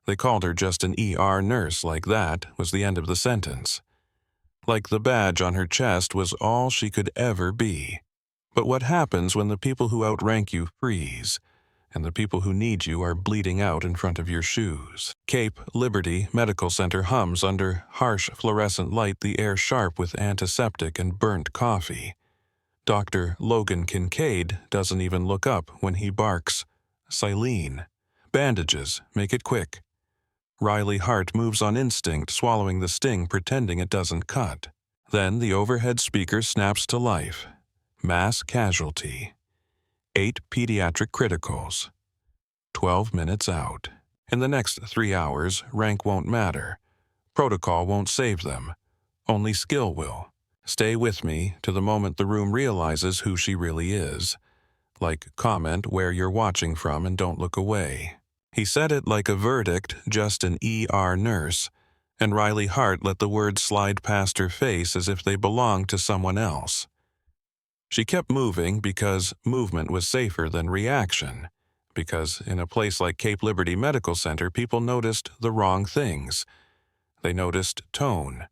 They called her just an ER nurse, like that was the end of the sentence. Like the badge on her chest was all she could ever be. But what happens when the people who outrank you freeze, and the people who need you are bleeding out in front of your shoes? Cape Liberty Medical Center hums under harsh fluorescent light, the air sharp with antiseptic and burnt coffee. Dr. Logan Kincaid doesn't even look up when he barks, "Silene. Bandages, make it quick." Riley Hart moves on instinct, swallowing the sting, pretending it doesn't cut. Then the overhead speaker snaps to life. Mass-casualty. 8 pediatric criticals. 12 minutes out. In the next 3 hours, rank won't matter. Protocol won't save them. Only skill will. Stay with me to the moment the room realizes who she really is. Like, comment where you're watching from and don't look away. He said it like a verdict, just an ER nurse, and Riley Hart let the words slide past her face as if they belonged to someone else. She kept moving because movement was safer than reaction, because in a place like Cape Liberty Medical Center, people noticed the wrong things. They noticed tone.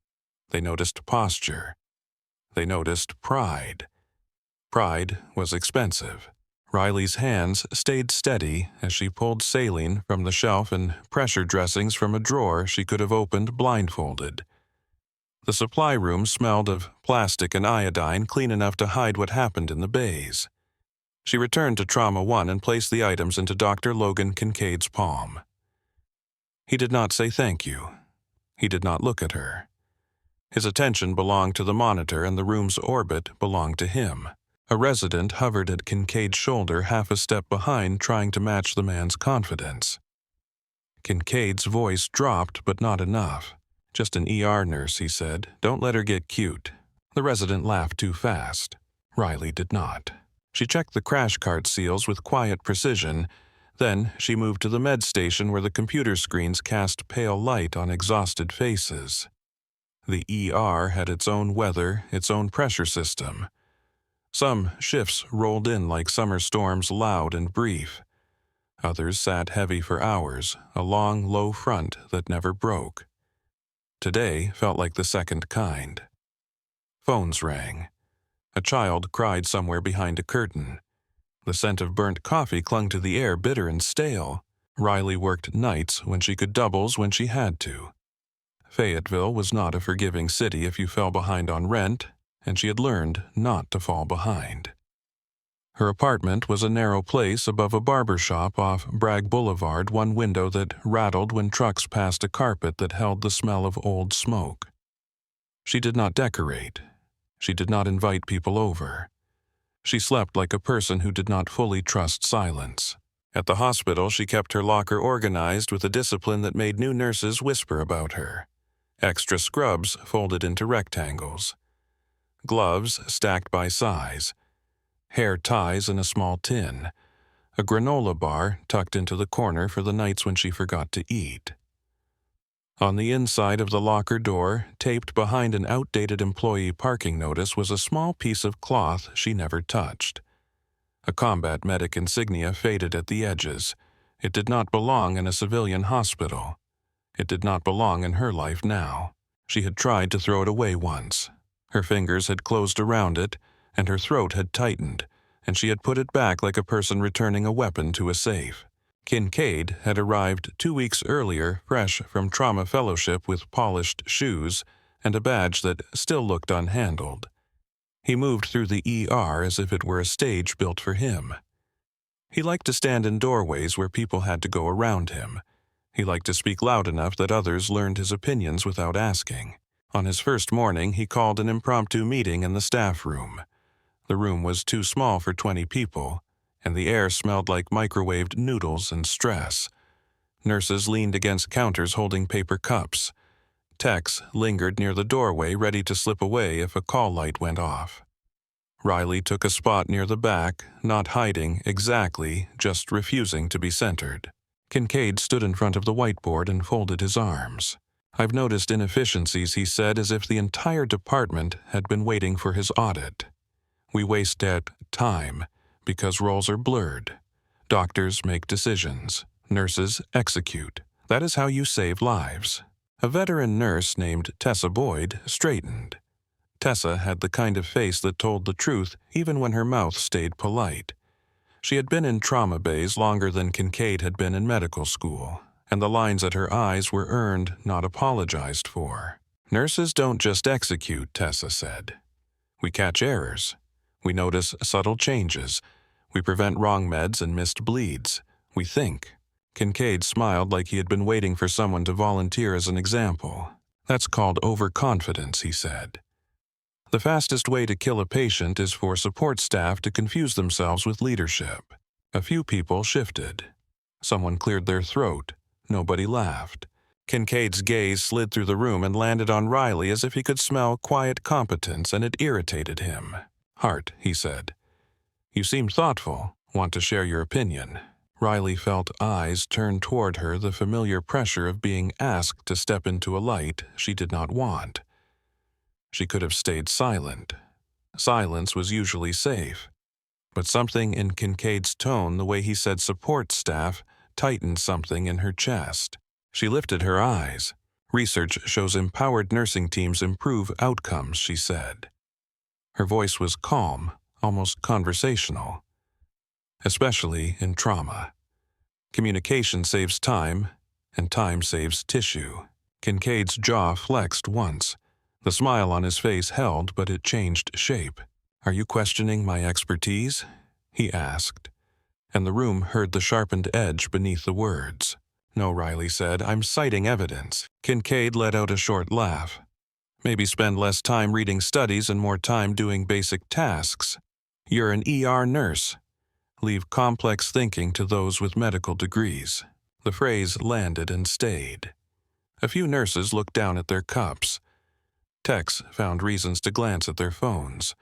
They noticed posture. They noticed pride. Pride was expensive. Riley's hands stayed steady as she pulled saline from the shelf and pressure dressings from a drawer she could have opened blindfolded. The supply room smelled of plastic and iodine, clean enough to hide what happened in the bays. She returned to Trauma 1 and placed the items into Dr. Logan Kincaid's palm. He did not say thank you. He did not look at her. His attention belonged to the monitor, and the room's orbit belonged to him. A resident hovered at Kincaid's shoulder, half a step behind, trying to match the man's confidence. Kincaid's voice dropped, but not enough. "Just an ER nurse," he said. "Don't let her get cute." The resident laughed too fast. Riley did not. She checked the crash cart seals with quiet precision. Then she moved to the med station where the computer screens cast pale light on exhausted faces. The ER had its own weather, its own pressure system. Some shifts rolled in like summer storms, loud and brief. Others sat heavy for hours, a long, low front that never broke. Today felt like the second kind. Phones rang. A child cried somewhere behind a curtain. The scent of burnt coffee clung to the air, bitter and stale. Riley worked nights when she could, doubles when she had to. Fayetteville was not a forgiving city if you fell behind on rent, and she had learned not to fall behind. Her apartment was a narrow place above a barber shop off Bragg Boulevard, one window that rattled when trucks passed a carpet that held the smell of old smoke. She did not decorate. She did not invite people over. She slept like a person who did not fully trust silence. At the hospital, she kept her locker organized with a discipline that made new nurses whisper about her. Extra scrubs folded into rectangles. Gloves stacked by size. Hair ties in a small tin. A granola bar tucked into the corner for the nights when she forgot to eat. On the inside of the locker door, taped behind an outdated employee parking notice, was a small piece of cloth she never touched. A combat medic insignia faded at the edges. It did not belong in a civilian hospital. It did not belong in her life now. She had tried to throw it away once. Her fingers had closed around it, and her throat had tightened, and she had put it back like a person returning a weapon to a safe. Kincaid had arrived 2 weeks earlier, fresh from trauma fellowship, with polished shoes and a badge that still looked unhandled. He moved through the ER as if it were a stage built for him. He liked to stand in doorways where people had to go around him. He liked to speak loud enough that others learned his opinions without asking. On his first morning, he called an impromptu meeting in the staff room. The room was too small for 20 people, and the air smelled like microwaved noodles and stress. Nurses leaned against counters holding paper cups. Techs lingered near the doorway, ready to slip away if a call light went off. Riley took a spot near the back, not hiding exactly, just refusing to be centered. Kincaid stood in front of the whiteboard and folded his arms. "I've noticed inefficiencies," he said, as if the entire department had been waiting for his audit. "We waste time because roles are blurred. Doctors make decisions. Nurses execute. That is how you save lives. A veteran nurse named Tessa Boyd straightened. Tessa had the kind of face that told the truth even when her mouth stayed polite. She had been in trauma bays longer than Kincaid had been in medical school, and the lines at her eyes were earned, not apologized for. Nurses don't just execute, Tessa said. We catch errors. We notice subtle changes. We prevent wrong meds and missed bleeds. We think. Kincaid smiled like he had been waiting for someone to volunteer as an example. That's called overconfidence, he said. The fastest way to kill a patient is for support staff to confuse themselves with leadership. A few people shifted. Someone cleared their throat. Nobody laughed. Kincaid's gaze slid through the room and landed on Riley as if he could smell quiet competence, and it irritated him. Hart, he said. You seem thoughtful. Want to share your opinion. Riley felt eyes turn toward her, the familiar pressure of being asked to step into a light she did not want. She could have stayed silent. Silence was usually safe. But something in Kincaid's tone, the way he said support staff, tightened something in her chest. She lifted her eyes. Research shows empowered nursing teams improve outcomes, she said. Her voice was calm, almost conversational. Especially in trauma. Communication saves time, and time saves tissue. Kincaid's jaw flexed once. The smile on his face held, but it changed shape. Are you questioning my expertise? He asked, and the room heard the sharpened edge beneath the words. No, Riley said, I'm citing evidence. Kincaid let out a short laugh. Maybe spend less time reading studies and more time doing basic tasks. You're an ER nurse. Leave complex thinking to those with medical degrees. The phrase landed and stayed. A few nurses looked down at their cups. Techs found reasons to glance at their phones.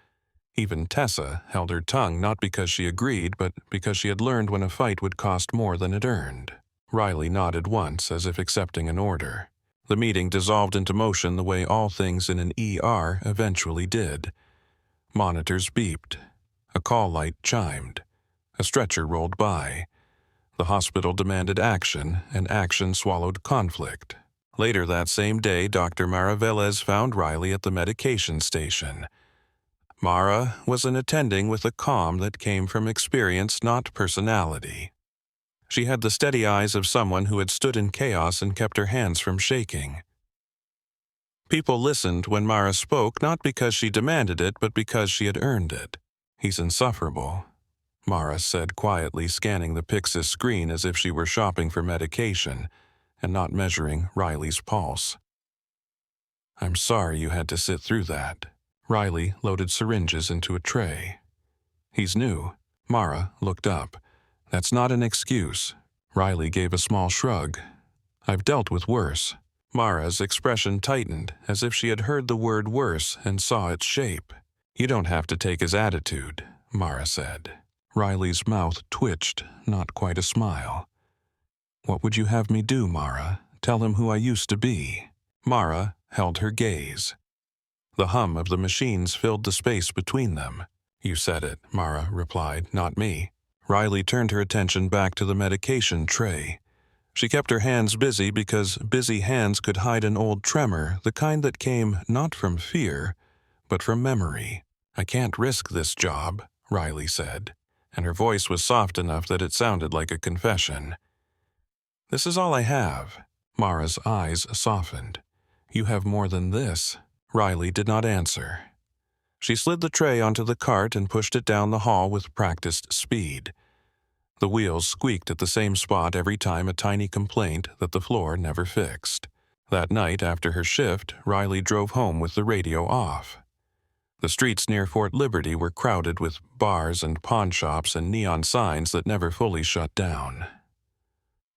Even Tessa held her tongue, not because she agreed, but because she had learned when a fight would cost more than it earned. Riley nodded once, as if accepting an order. The meeting dissolved into motion the way all things in an ER eventually did. Monitors beeped. A call light chimed. A stretcher rolled by. The hospital demanded action, and action swallowed conflict. Later that same day, Dr. Mara Velez found Riley at the medication station. Mara was an attending with a calm that came from experience, not personality. She had the steady eyes of someone who had stood in chaos and kept her hands from shaking. People listened when Mara spoke, not because she demanded it, but because she had earned it. He's insufferable, Mara said quietly, scanning the Pyxis screen as if she were shopping for medication and not measuring Riley's pulse. I'm sorry you had to sit through that. Riley loaded syringes into a tray. He's new. Mara looked up. That's not an excuse. Riley gave a small shrug. I've dealt with worse. Mara's expression tightened, as if she had heard the word worse and saw its shape. You don't have to take his attitude, Mara said. Riley's mouth twitched, not quite a smile. What would you have me do, Mara? Tell him who I used to be. Mara held her gaze. The hum of the machines filled the space between them. You said it, Mara replied, not me. Riley turned her attention back to the medication tray. She kept her hands busy because busy hands could hide an old tremor, the kind that came not from fear, but from memory. I can't risk this job, Riley said, and her voice was soft enough that it sounded like a confession. This is all I have. Mara's eyes softened. You have more than this. Riley did not answer. She slid the tray onto the cart and pushed it down the hall with practiced speed. The wheels squeaked at the same spot every time, a tiny complaint that the floor never fixed. That night, after her shift, Riley drove home with the radio off. The streets near Fort Liberty were crowded with bars and pawn shops and neon signs that never fully shut down.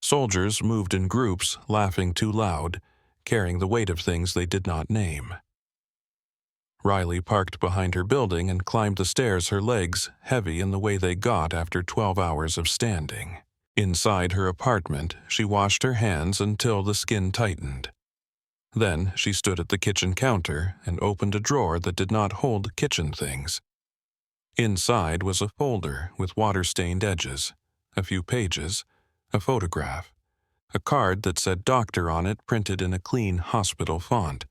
Soldiers moved in groups, laughing too loud, carrying the weight of things they did not name. Riley parked behind her building and climbed the stairs, her legs heavy in the way they got after 12 hours of standing. Inside her apartment, she washed her hands until the skin tightened. Then she stood at the kitchen counter and opened a drawer that did not hold kitchen things. Inside was a folder with water-stained edges, a few pages, a photograph. a card that said doctor on it printed in a clean hospital font.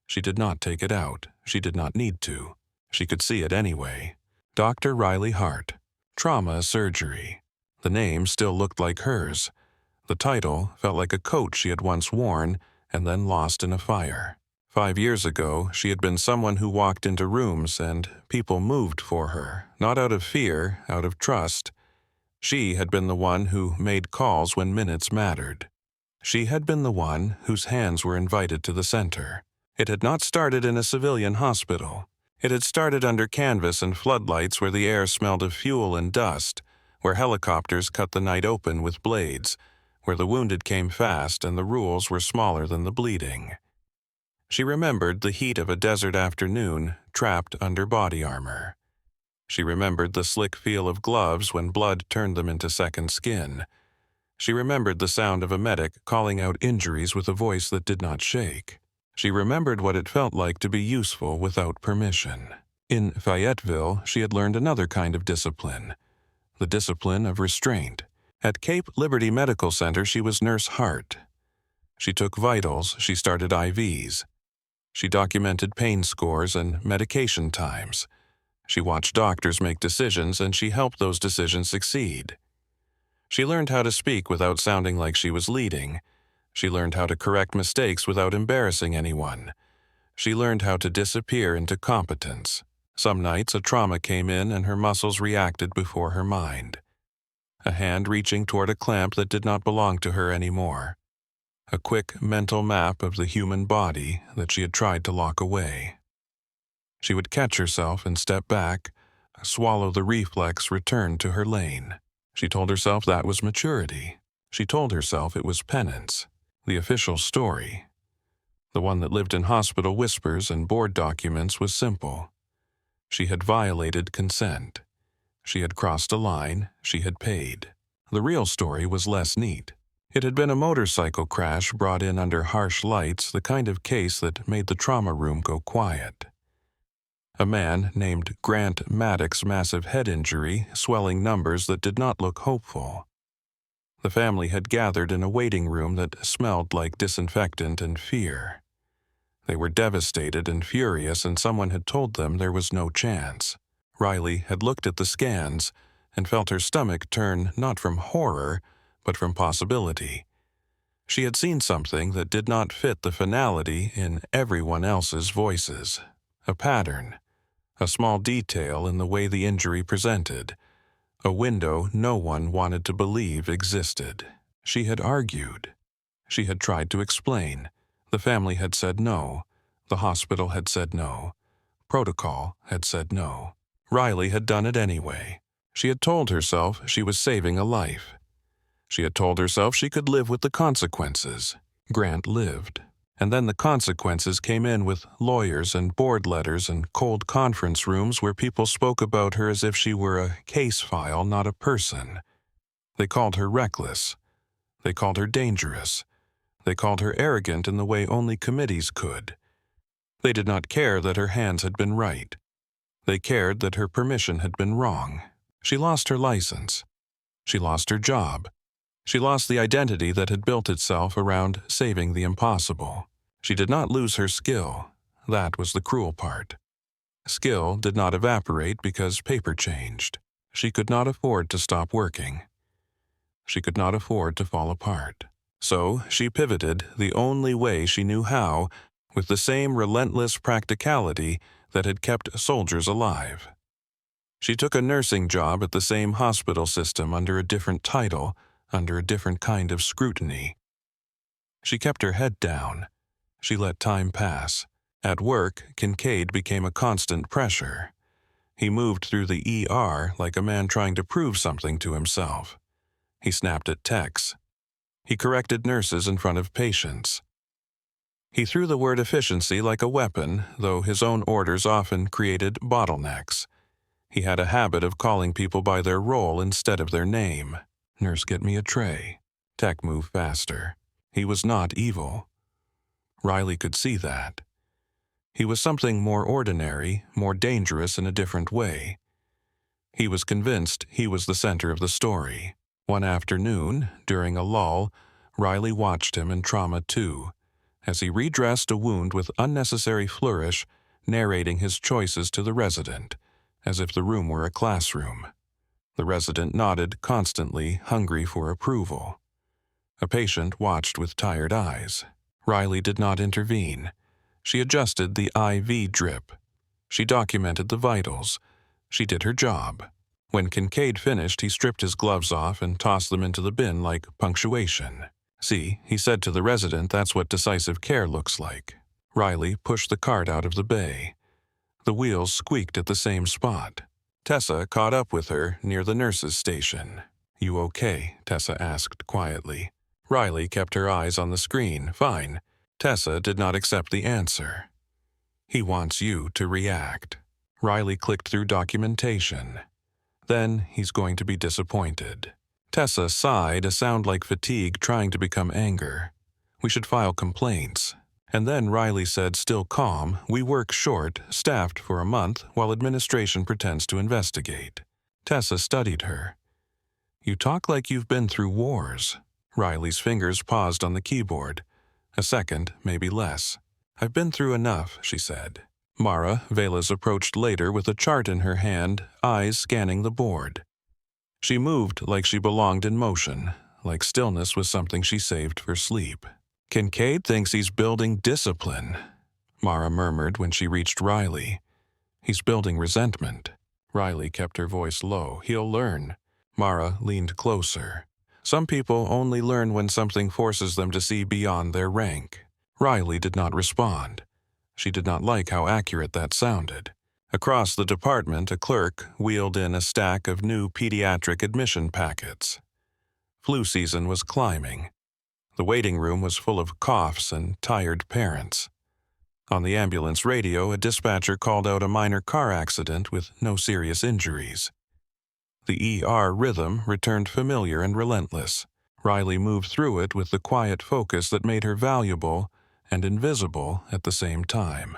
She did not take it out. She did not need to. She could see it anyway. Dr. Riley Hart. Trauma surgery. The name still looked like hers. The title felt like a coat she had once worn and then lost in a fire. 5 years ago, she had been someone who walked into rooms and people moved for her, not out of fear, out of trust. She had been the one who made calls when minutes mattered. She had been the one whose hands were invited to the center. It had not started in a civilian hospital. It had started under canvas and floodlights where the air smelled of fuel and dust, where helicopters cut the night open with blades, where the wounded came fast and the rules were smaller than the bleeding. She remembered the heat of a desert afternoon, trapped under body armor. She remembered the slick feel of gloves when blood turned them into second skin. She remembered the sound of a medic calling out injuries with a voice that did not shake. She remembered what it felt like to be useful without permission. In Fayetteville, she had learned another kind of discipline, the discipline of restraint. At Cape Liberty Medical Center, she was Nurse Hart. She took vitals, she started IVs. She documented pain scores and medication times. She watched doctors make decisions, and she helped those decisions succeed. She learned how to speak without sounding like she was leading. She learned how to correct mistakes without embarrassing anyone. She learned how to disappear into competence. Some nights a trauma came in and her muscles reacted before her mind. A hand reaching toward a clamp that did not belong to her anymore. A quick mental map of the human body that she had tried to lock away. She would catch herself and step back, swallow the reflex, return to her lane. She told herself that was maturity. She told herself it was penance. The official story, the one that lived in hospital whispers and board documents, was simple. She had violated consent. She had crossed a line. She had paid. The real story was less neat. It had been a motorcycle crash brought in under harsh lights, the kind of case that made the trauma room go quiet. A man named Grant Maddox's massive head injury, swelling numbers that did not look hopeful. The family had gathered in a waiting room that smelled like disinfectant and fear. They were devastated and furious, and someone had told them there was no chance. Riley had looked at the scans and felt her stomach turn not from horror, but from possibility. She had seen something that did not fit the finality in everyone else's voices. A pattern. A small detail in the way the injury presented. A window no one wanted to believe existed. She had argued. She had tried to explain. The family had said no. The hospital had said no. Protocol had said no. Riley had done it anyway. She had told herself she was saving a life. She had told herself she could live with the consequences. Grant lived. And then the consequences came in with lawyers and board letters and cold conference rooms where people spoke about her as if she were a case file, not a person. They called her reckless. They called her dangerous. They called her arrogant in the way only committees could. They did not care that her hands had been right. They cared that her permission had been wrong. She lost her license. She lost her job. She lost the identity that had built itself around saving the impossible. She did not lose her skill. That was the cruel part. Skill did not evaporate because paper changed. She could not afford to stop working. She could not afford to fall apart. So she pivoted the only way she knew how, with the same relentless practicality that had kept soldiers alive. She took a nursing job at the same hospital system under a different title, under a different kind of scrutiny. She kept her head down. She let time pass. At work, Kincaid became a constant pressure. He moved through the ER like a man trying to prove something to himself. He snapped at techs. He corrected nurses in front of patients. He threw the word efficiency like a weapon, though his own orders often created bottlenecks. He had a habit of calling people by their role instead of their name. Nurse, get me a tray. Tech, move faster. He was not evil. Riley could see that. He was something more ordinary, more dangerous in a different way. He was convinced he was the center of the story. One afternoon, during a lull, Riley watched him in Trauma 2, as he redressed a wound with unnecessary flourish, narrating his choices to the resident, as if the room were a classroom. The resident nodded constantly, hungry for approval. A patient watched with tired eyes. Riley did not intervene. She adjusted the IV drip. She documented the vitals. She did her job. When Kincaid finished, he stripped his gloves off and tossed them into the bin like punctuation. "See," he said to the resident, "that's what decisive care looks like." Riley pushed the cart out of the bay. The wheels squeaked at the same spot. Tessa caught up with her near the nurse's station. "You okay?" Tessa asked quietly. Riley kept her eyes on the screen. "Fine." Tessa did not accept the answer. "He wants you to react." Riley clicked through documentation. "Then he's going to be disappointed." Tessa sighed, a sound like fatigue trying to become anger. "We should file complaints." And then Riley said, still calm, "We work short, staffed for a month, while administration pretends to investigate." Tessa studied her. "You talk like you've been through wars." Riley's fingers paused on the keyboard. A second, maybe less. "I've been through enough," she said. Mara Velas approached later with a chart in her hand, eyes scanning the board. She moved like she belonged in motion, like stillness was something she saved for sleep. "Kincaid thinks he's building discipline," Mara murmured when she reached Riley. "He's building resentment." Riley kept her voice low. "He'll learn." Mara leaned closer. "Some people only learn when something forces them to see beyond their rank." Riley did not respond. She did not like how accurate that sounded. Across the department, a clerk wheeled in a stack of new pediatric admission packets. Flu season was climbing. The waiting room was full of coughs and tired parents. On the ambulance radio, a dispatcher called out a minor car accident with no serious injuries. The ER rhythm returned familiar and relentless. Riley moved through it with the quiet focus that made her valuable and invisible at the same time.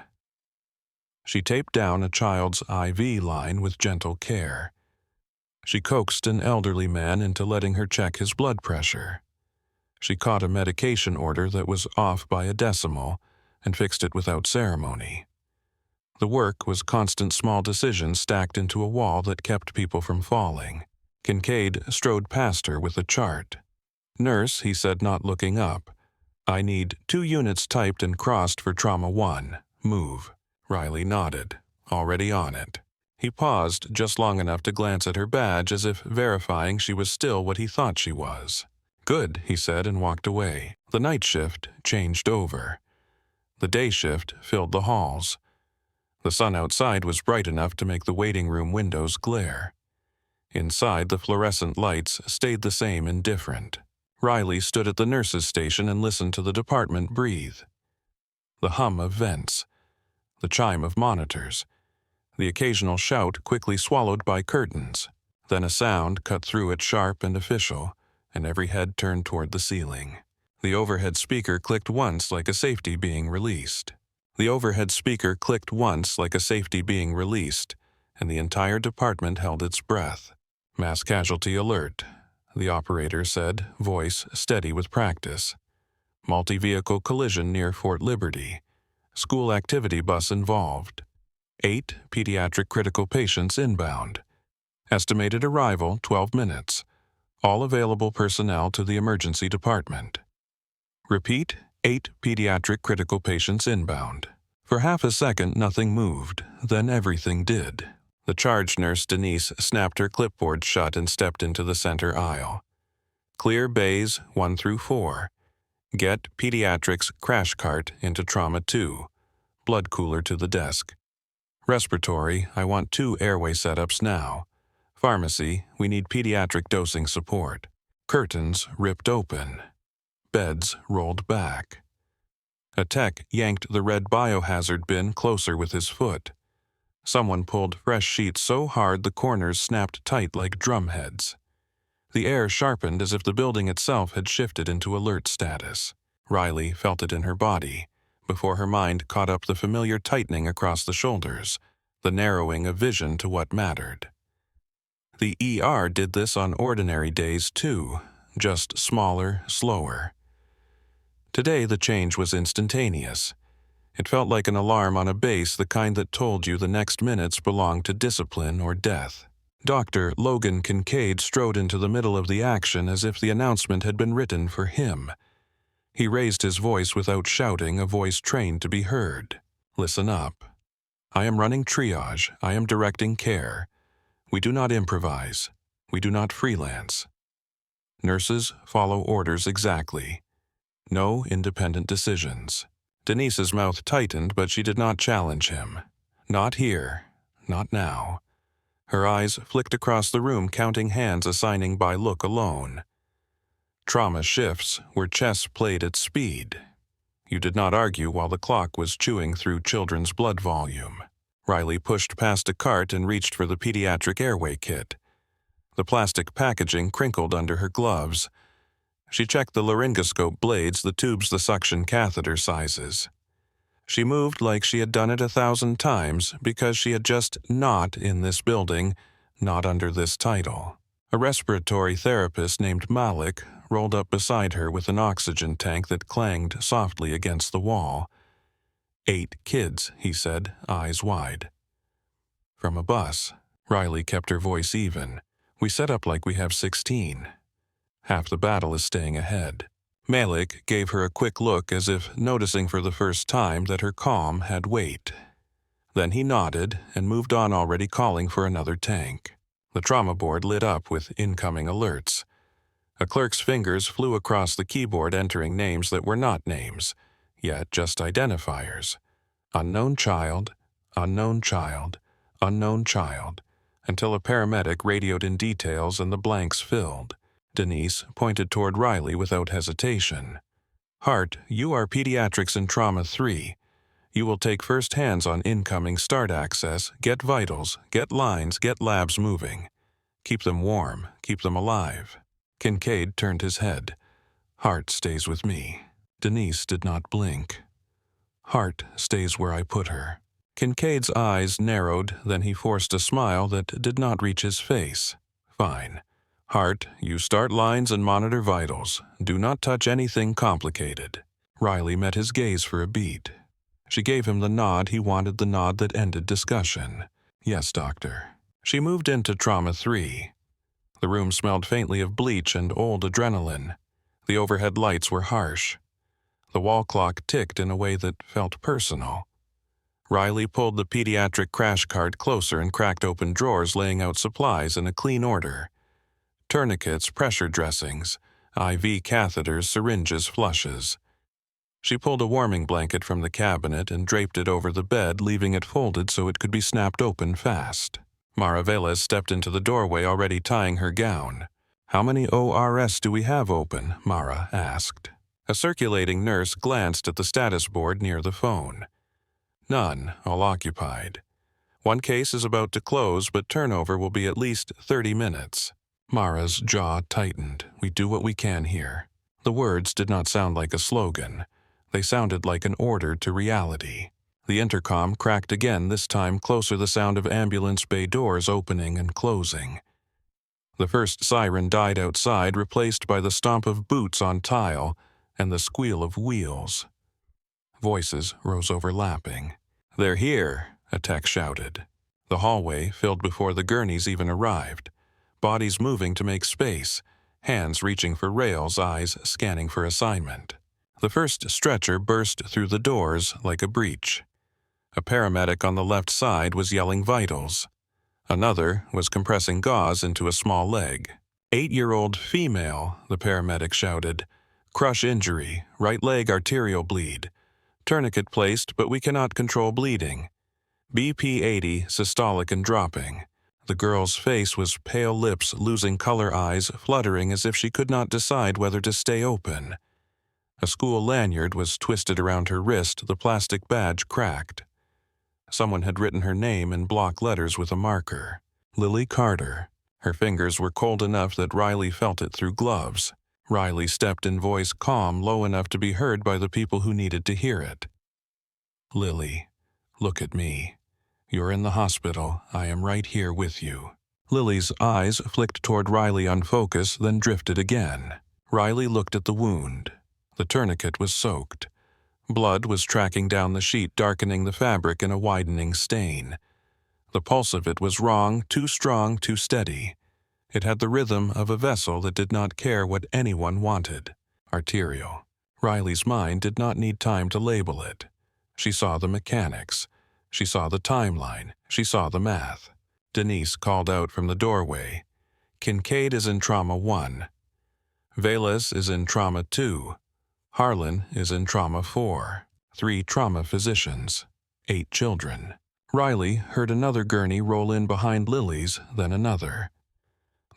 She taped down a child's IV line with gentle care. She coaxed an elderly man into letting her check his blood pressure. She caught a medication order that was off by a decimal and fixed it without ceremony. The work was constant small decisions stacked into a wall that kept people from falling. Kincaid strode past her with a chart. "Nurse," he said, not looking up, "I need 2 units typed and crossed for Trauma 1. Move." Riley nodded. "Already on it." He paused just long enough to glance at her badge as if verifying she was still what he thought she was. "Good," he said and walked away. The night shift changed over. The day shift filled the halls. The sun outside was bright enough to make the waiting room windows glare. Inside, the fluorescent lights stayed the same, indifferent. Riley stood at the nurse's station and listened to the department breathe. The hum of vents, the chime of monitors, the occasional shout quickly swallowed by curtains. Then a sound cut through it, sharp and official, and every head turned toward the ceiling. The overhead speaker clicked once like a safety being released. The overhead speaker clicked once like a safety being released, and the entire department held its breath. "Mass-casualty alert," the operator said, voice steady with practice. "Multi-vehicle collision near Fort Liberty. School activity bus involved. 8 pediatric critical patients inbound. Estimated arrival 12 minutes. All available personnel to the emergency department." Repeat, 8 pediatric critical patients inbound. For half a second, nothing moved. Then everything did. The charge nurse, Denise, snapped her clipboard shut and stepped into the center aisle. "Clear bays 1 through 4. Get pediatrics crash cart into Trauma 2. Blood cooler to the desk. Respiratory, I want 2 airway setups now. Pharmacy, we need pediatric dosing support." Curtains ripped open. Beds rolled back. A tech yanked the red biohazard bin closer with his foot. Someone pulled fresh sheets so hard the corners snapped tight like drumheads. The air sharpened as if the building itself had shifted into alert status. Riley felt it in her body, before her mind caught up the familiar tightening across the shoulders, the narrowing of vision to what mattered. The ER did this on ordinary days too, just smaller, slower. Today the change was instantaneous. It felt like an alarm on a base, the kind that told you the next minutes belonged to discipline or death. Dr. Logan Kincaid strode into the middle of the action as if the announcement had been written for him. He raised his voice without shouting, a voice trained to be heard. Listen up. I am running triage. I am directing care. We do not improvise. We do not freelance. Nurses follow orders exactly. No independent decisions. Denise's mouth tightened, but she did not challenge him. Not here. Not now. Her eyes flicked across the room, counting hands, assigning by look alone. Trauma shifts were chess played at speed. You did not argue while the clock was chewing through children's blood volume. Riley pushed past a cart and reached for the pediatric airway kit. The plastic packaging crinkled under her gloves. She checked the laryngoscope blades, the tubes, the suction catheter sizes. She moved like she had done it 1,000 times because she had just not in this building, not under this title. A respiratory therapist named Malik rolled up beside her with an oxygen tank that clanged softly against the wall. 8 kids, he said, eyes wide. From a bus. Riley kept her voice even. We set up like we have 16. Half the battle is staying ahead. Malik gave her a quick look as if noticing for the first time that her calm had weight. Then he nodded and moved on, already calling for another tank. The trauma board lit up with incoming alerts. A clerk's fingers flew across the keyboard, entering names that were not names, yet just identifiers. Unknown child, unknown child, unknown child, until a paramedic radioed in details and the blanks filled. Denise pointed toward Riley without hesitation. Hart, you are Pediatrics and Trauma 3. You will take first hands on incoming start access, get vitals, get lines, get labs moving. Keep them warm, keep them alive. Kincaid turned his head. Hart stays with me. Denise did not blink. Hart stays where I put her. Kincaid's eyes narrowed, then he forced a smile that did not reach his face. Fine. Hart, you start lines and monitor vitals. Do not touch anything complicated. Riley met his gaze for a beat. She gave him the nod he wanted, the nod that ended discussion. Yes, doctor. She moved into Trauma 3. The room smelled faintly of bleach and old adrenaline. The overhead lights were harsh. The wall clock ticked in a way that felt personal. Riley pulled the pediatric crash cart closer and cracked open drawers, laying out supplies in a clean order. Tourniquets, pressure dressings, IV catheters, syringes, flushes. She pulled a warming blanket from the cabinet and draped it over the bed, leaving it folded so it could be snapped open fast. Mara Velez stepped into the doorway, already tying her gown. How many ORS do we have open? Mara asked. A circulating nurse glanced at the status board near the phone. None, all occupied. One case is about to close, but turnover will be at least 30 minutes. Mara's jaw tightened. We do what we can here. The words did not sound like a slogan. They sounded like an order to reality. The intercom cracked again, this time closer, the sound of ambulance bay doors opening and closing. The first siren died outside, replaced by the stomp of boots on tile and the squeal of wheels. Voices rose overlapping. They're here, a tech shouted. The hallway filled before the gurneys even arrived. Bodies moving to make space, hands reaching for rails, eyes scanning for assignment. The first stretcher burst through the doors like a breach. A paramedic on the left side was yelling vitals. Another was compressing gauze into a small leg. 8-year-old female, the paramedic shouted. Crush injury, right leg arterial bleed. Tourniquet placed, but we cannot control bleeding. BP 80, systolic and dropping. The girl's face was pale, lips losing color, eyes fluttering as if she could not decide whether to stay open. A school lanyard was twisted around her wrist, the plastic badge cracked. Someone had written her name in block letters with a marker. Lily Carter. Her fingers were cold enough that Riley felt it through gloves. Riley stepped in, voice calm, low enough to be heard by the people who needed to hear it. Lily, look at me. You're in the hospital. I am right here with you. Lily's eyes flicked toward Riley, unfocused, then drifted again. Riley looked at the wound. The tourniquet was soaked. Blood was tracking down the sheet, darkening the fabric in a widening stain. The pulse of it was wrong, too strong, too steady. It had the rhythm of a vessel that did not care what anyone wanted. Arterial. Riley's mind did not need time to label it. She saw the mechanics. She saw the timeline. She saw the math. Denise called out from the doorway. Kincaid is in Trauma 1. Velez is in Trauma 2. Harlan is in Trauma 4. 3 trauma physicians. 8 children. Riley heard another gurney roll in behind Lily's, then another.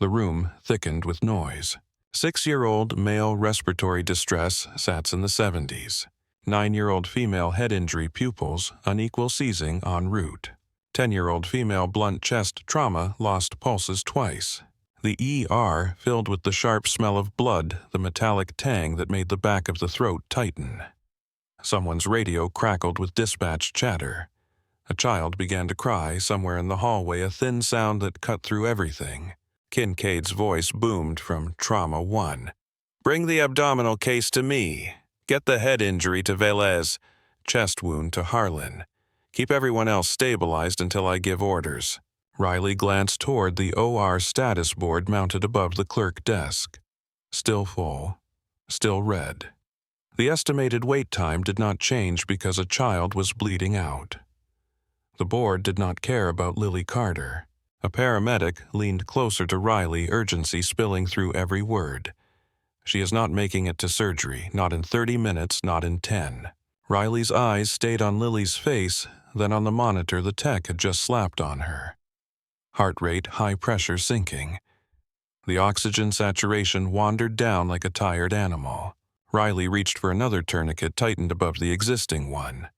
The room thickened with noise. 6-year-old male respiratory distress, SATs in the 70s. 9-year-old female head injury pupils, unequal seizing en route. 10-year-old female blunt chest trauma, lost pulses twice. The ER filled with the sharp smell of blood, the metallic tang that made the back of the throat tighten. Someone's radio crackled with dispatch chatter. A child began to cry somewhere in the hallway, a thin sound that cut through everything. Kincaid's voice boomed from Trauma 1. Bring the abdominal case to me. Get the head injury to Velez. Chest wound to Harlan. Keep everyone else stabilized until I give orders. Riley glanced toward the OR status board mounted above the clerk desk. Still full. Still red. The estimated wait time did not change because a child was bleeding out. The board did not care about Lily Carter. A paramedic leaned closer to Riley, urgency spilling through every word. She is not making it to surgery, not in 30 minutes, not in 10. Riley's eyes stayed on Lily's face, then on the monitor the tech had just slapped on her. Heart rate, high pressure sinking. The oxygen saturation wandered down like a tired animal. Riley reached for another tourniquet tightened above the existing one.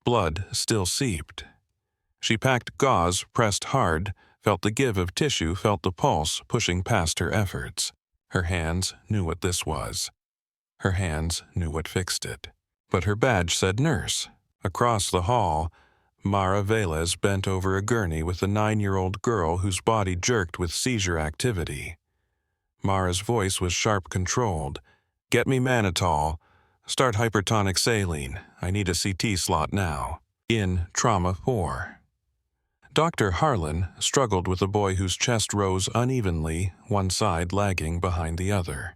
Blood still seeped. She packed gauze, pressed hard, felt the give of tissue, felt the pulse pushing past her efforts. Her hands knew what this was. Her hands knew what fixed it. But her badge said nurse. Across the hall, Mara Velez bent over a gurney with a 9-year-old girl whose body jerked with seizure activity. Mara's voice was sharp, controlled. Get me mannitol. Start hypertonic saline. I need a CT slot now. In Trauma 4. Dr. Harlan struggled with a boy whose chest rose unevenly, one side lagging behind the other.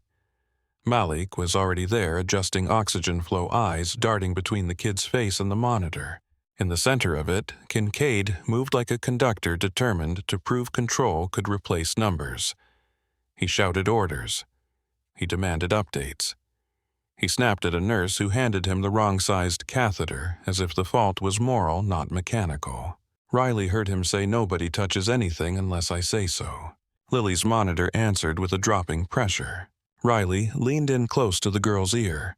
Malik was already there, adjusting oxygen flow, eyes darting between the kid's face and the monitor. In the center of it, Kincaid moved like a conductor determined to prove control could replace numbers. He shouted orders. He demanded updates. He snapped at a nurse who handed him the wrong-sized catheter, as if the fault was moral, not mechanical. Riley heard him say, nobody touches anything unless I say so. Lily's monitor answered with a dropping pressure. Riley leaned in close to the girl's ear.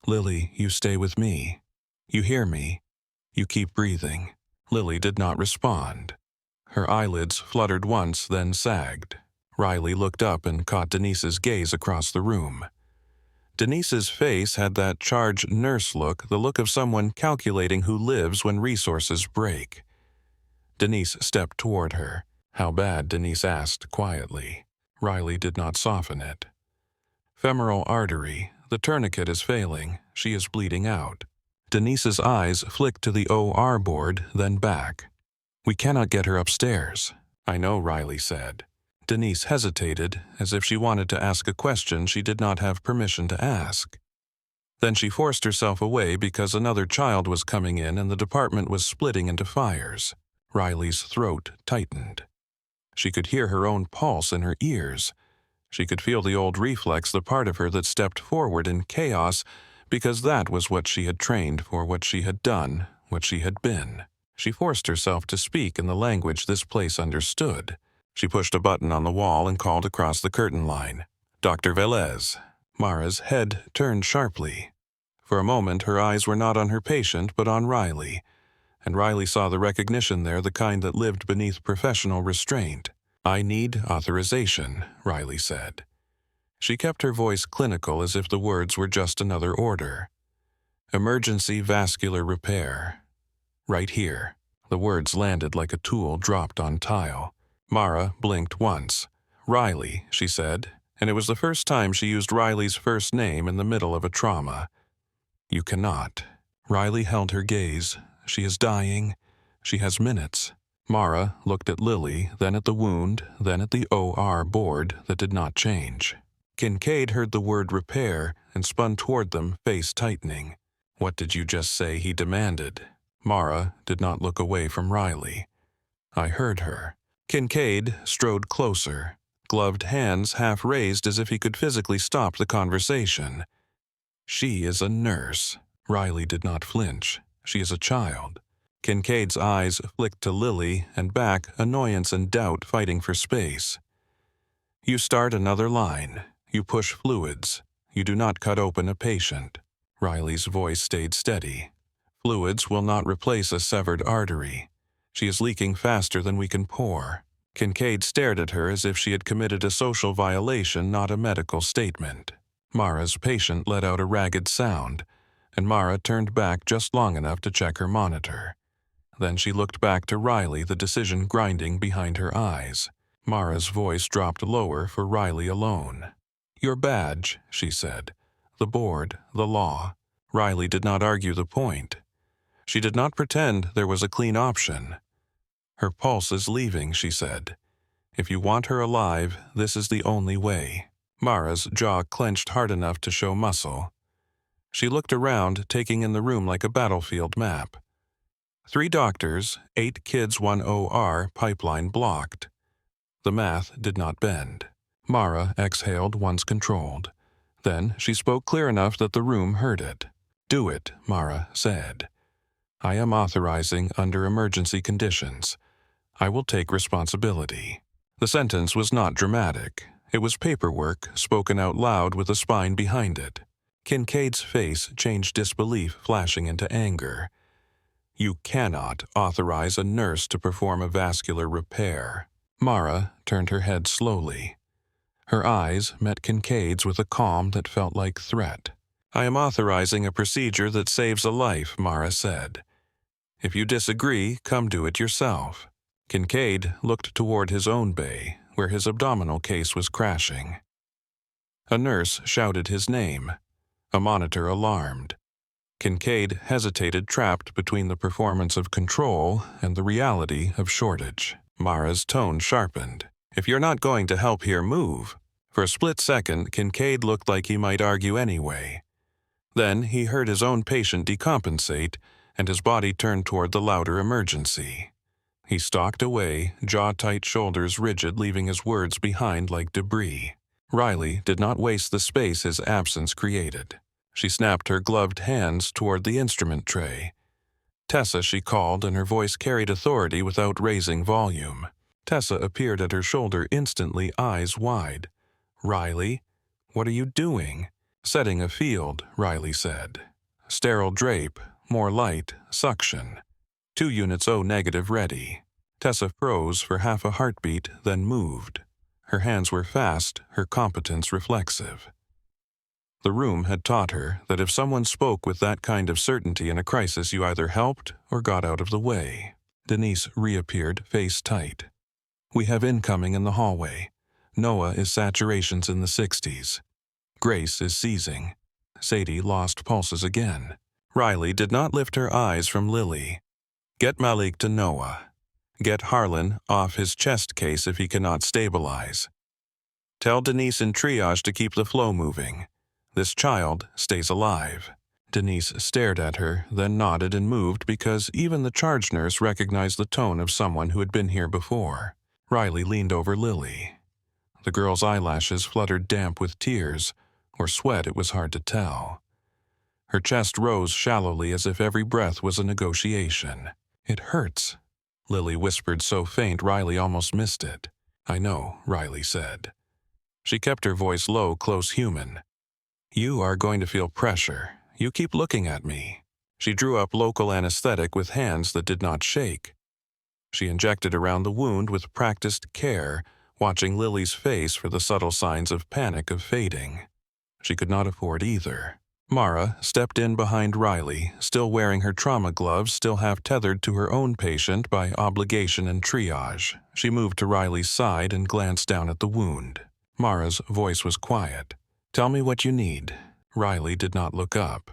Lily, you stay with me. You hear me. You keep breathing. Lily did not respond. Her eyelids fluttered once, then sagged. Riley looked up and caught Denise's gaze across the room. Denise's face had that charged nurse look, the look of someone calculating who lives when resources break. Denise stepped toward her. How bad, Denise asked quietly. Riley did not soften it. Femoral artery. The tourniquet is failing. She is bleeding out. Denise's eyes flicked to the OR board, then back. We cannot get her upstairs. I know, Riley said. Denise hesitated, as if she wanted to ask a question she did not have permission to ask. Then she forced herself away because another child was coming in and the department was splitting into fires. Riley's throat tightened. She could hear her own pulse in her ears. She could feel the old reflex, the part of her that stepped forward in chaos, because that was what she had trained for, what she had done, what she had been. She forced herself to speak in the language this place understood. She pushed a button on the wall and called across the curtain line. Dr. Velez. Mara's head turned sharply. For a moment, her eyes were not on her patient, but on Riley. And Riley saw the recognition there, the kind that lived beneath professional restraint. I need authorization, Riley said. She kept her voice clinical as if the words were just another order. Emergency vascular repair. Right here. The words landed like a tool dropped on tile. Mara blinked once. Riley, she said, and it was the first time she used Riley's first name in the middle of a trauma. You cannot. Riley held her gaze. She is dying. She has minutes. Mara looked at Lily, then at the wound, then at the OR board that did not change. Kincaid heard the word repair and spun toward them, face tightening. What did you just say? He demanded. Mara did not look away from Riley. I heard her. Kincaid strode closer, gloved hands half raised as if he could physically stop the conversation. She is a nurse. Riley did not flinch. She is a child. Kincaid's eyes flicked to Lily and back, annoyance and doubt fighting for space. You start another line. You push fluids. You do not cut open a patient. Riley's voice stayed steady. Fluids will not replace a severed artery. She is leaking faster than we can pour. Kincaid stared at her as if she had committed a social violation, not a medical statement. Mara's patient let out a ragged sound, and Mara turned back just long enough to check her monitor. Then she looked back to Riley, the decision grinding behind her eyes. Mara's voice dropped lower for Riley alone. Your badge, she said. The board, the law. Riley did not argue the point. She did not pretend there was a clean option. Her pulse is leaving, she said. If you want her alive, this is the only way. Mara's jaw clenched hard enough to show muscle. She looked around, taking in the room like a battlefield map. 3 doctors, 8 kids, 1 OR, pipeline blocked. The math did not bend. Mara exhaled once controlled. Then she spoke clear enough that the room heard it. Do it, Mara said. I am authorizing under emergency conditions. I will take responsibility. The sentence was not dramatic. It was paperwork, spoken out loud with a spine behind it. Kincaid's face changed disbelief, flashing into anger. You cannot authorize a nurse to perform a vascular repair. Mara turned her head slowly. Her eyes met Kincaid's with a calm that felt like threat. I am authorizing a procedure that saves a life, Mara said. If you disagree, come do it yourself. Kincaid looked toward his own bay, where his abdominal case was crashing. A nurse shouted his name. A monitor alarmed. Kincaid hesitated, trapped between the performance of control and the reality of shortage. Mara's tone sharpened. If you're not going to help here, move. For a split second, Kincaid looked like he might argue anyway. Then he heard his own patient decompensate, and his body turned toward the louder emergency. He stalked away, jaw-tight, shoulders rigid, leaving his words behind like debris. Riley did not waste the space his absence created. She snapped her gloved hands toward the instrument tray. Tessa, she called, and her voice carried authority without raising volume. Tessa appeared at her shoulder instantly, eyes wide. Riley, what are you doing? Setting a field, Riley said. Sterile drape, more light, suction. 2 units O negative ready. Tessa froze for half a heartbeat, then moved. Her hands were fast, her competence reflexive. The room had taught her that if someone spoke with that kind of certainty in a crisis, you either helped or got out of the way. Denise reappeared, face tight. We have incoming in the hallway. Noah is saturations in the 60s. Grace is seizing. Sadie lost pulses again. Riley did not lift her eyes from Lily. Get Malik to Noah. Get Harlan off his chest case if he cannot stabilize. Tell Denise in triage to keep the flow moving. This child stays alive. Denise stared at her, then nodded and moved because even the charge nurse recognized the tone of someone who had been here before. Riley leaned over Lily. The girl's eyelashes fluttered damp with tears, or sweat, it was hard to tell. Her chest rose shallowly as if every breath was a negotiation. It hurts, Lily whispered so faint Riley almost missed it. I know, Riley said. She kept her voice low, close human. You are going to feel pressure. You keep looking at me. She drew up local anesthetic with hands that did not shake. She injected around the wound with practiced care, watching Lily's face for the subtle signs of panic of fading. She could not afford either. Mara stepped in behind Riley, still wearing her trauma gloves, still half tethered to her own patient by obligation and triage. She moved to Riley's side and glanced down at the wound. Mara's voice was quiet. "Tell me what you need." Riley did not look up.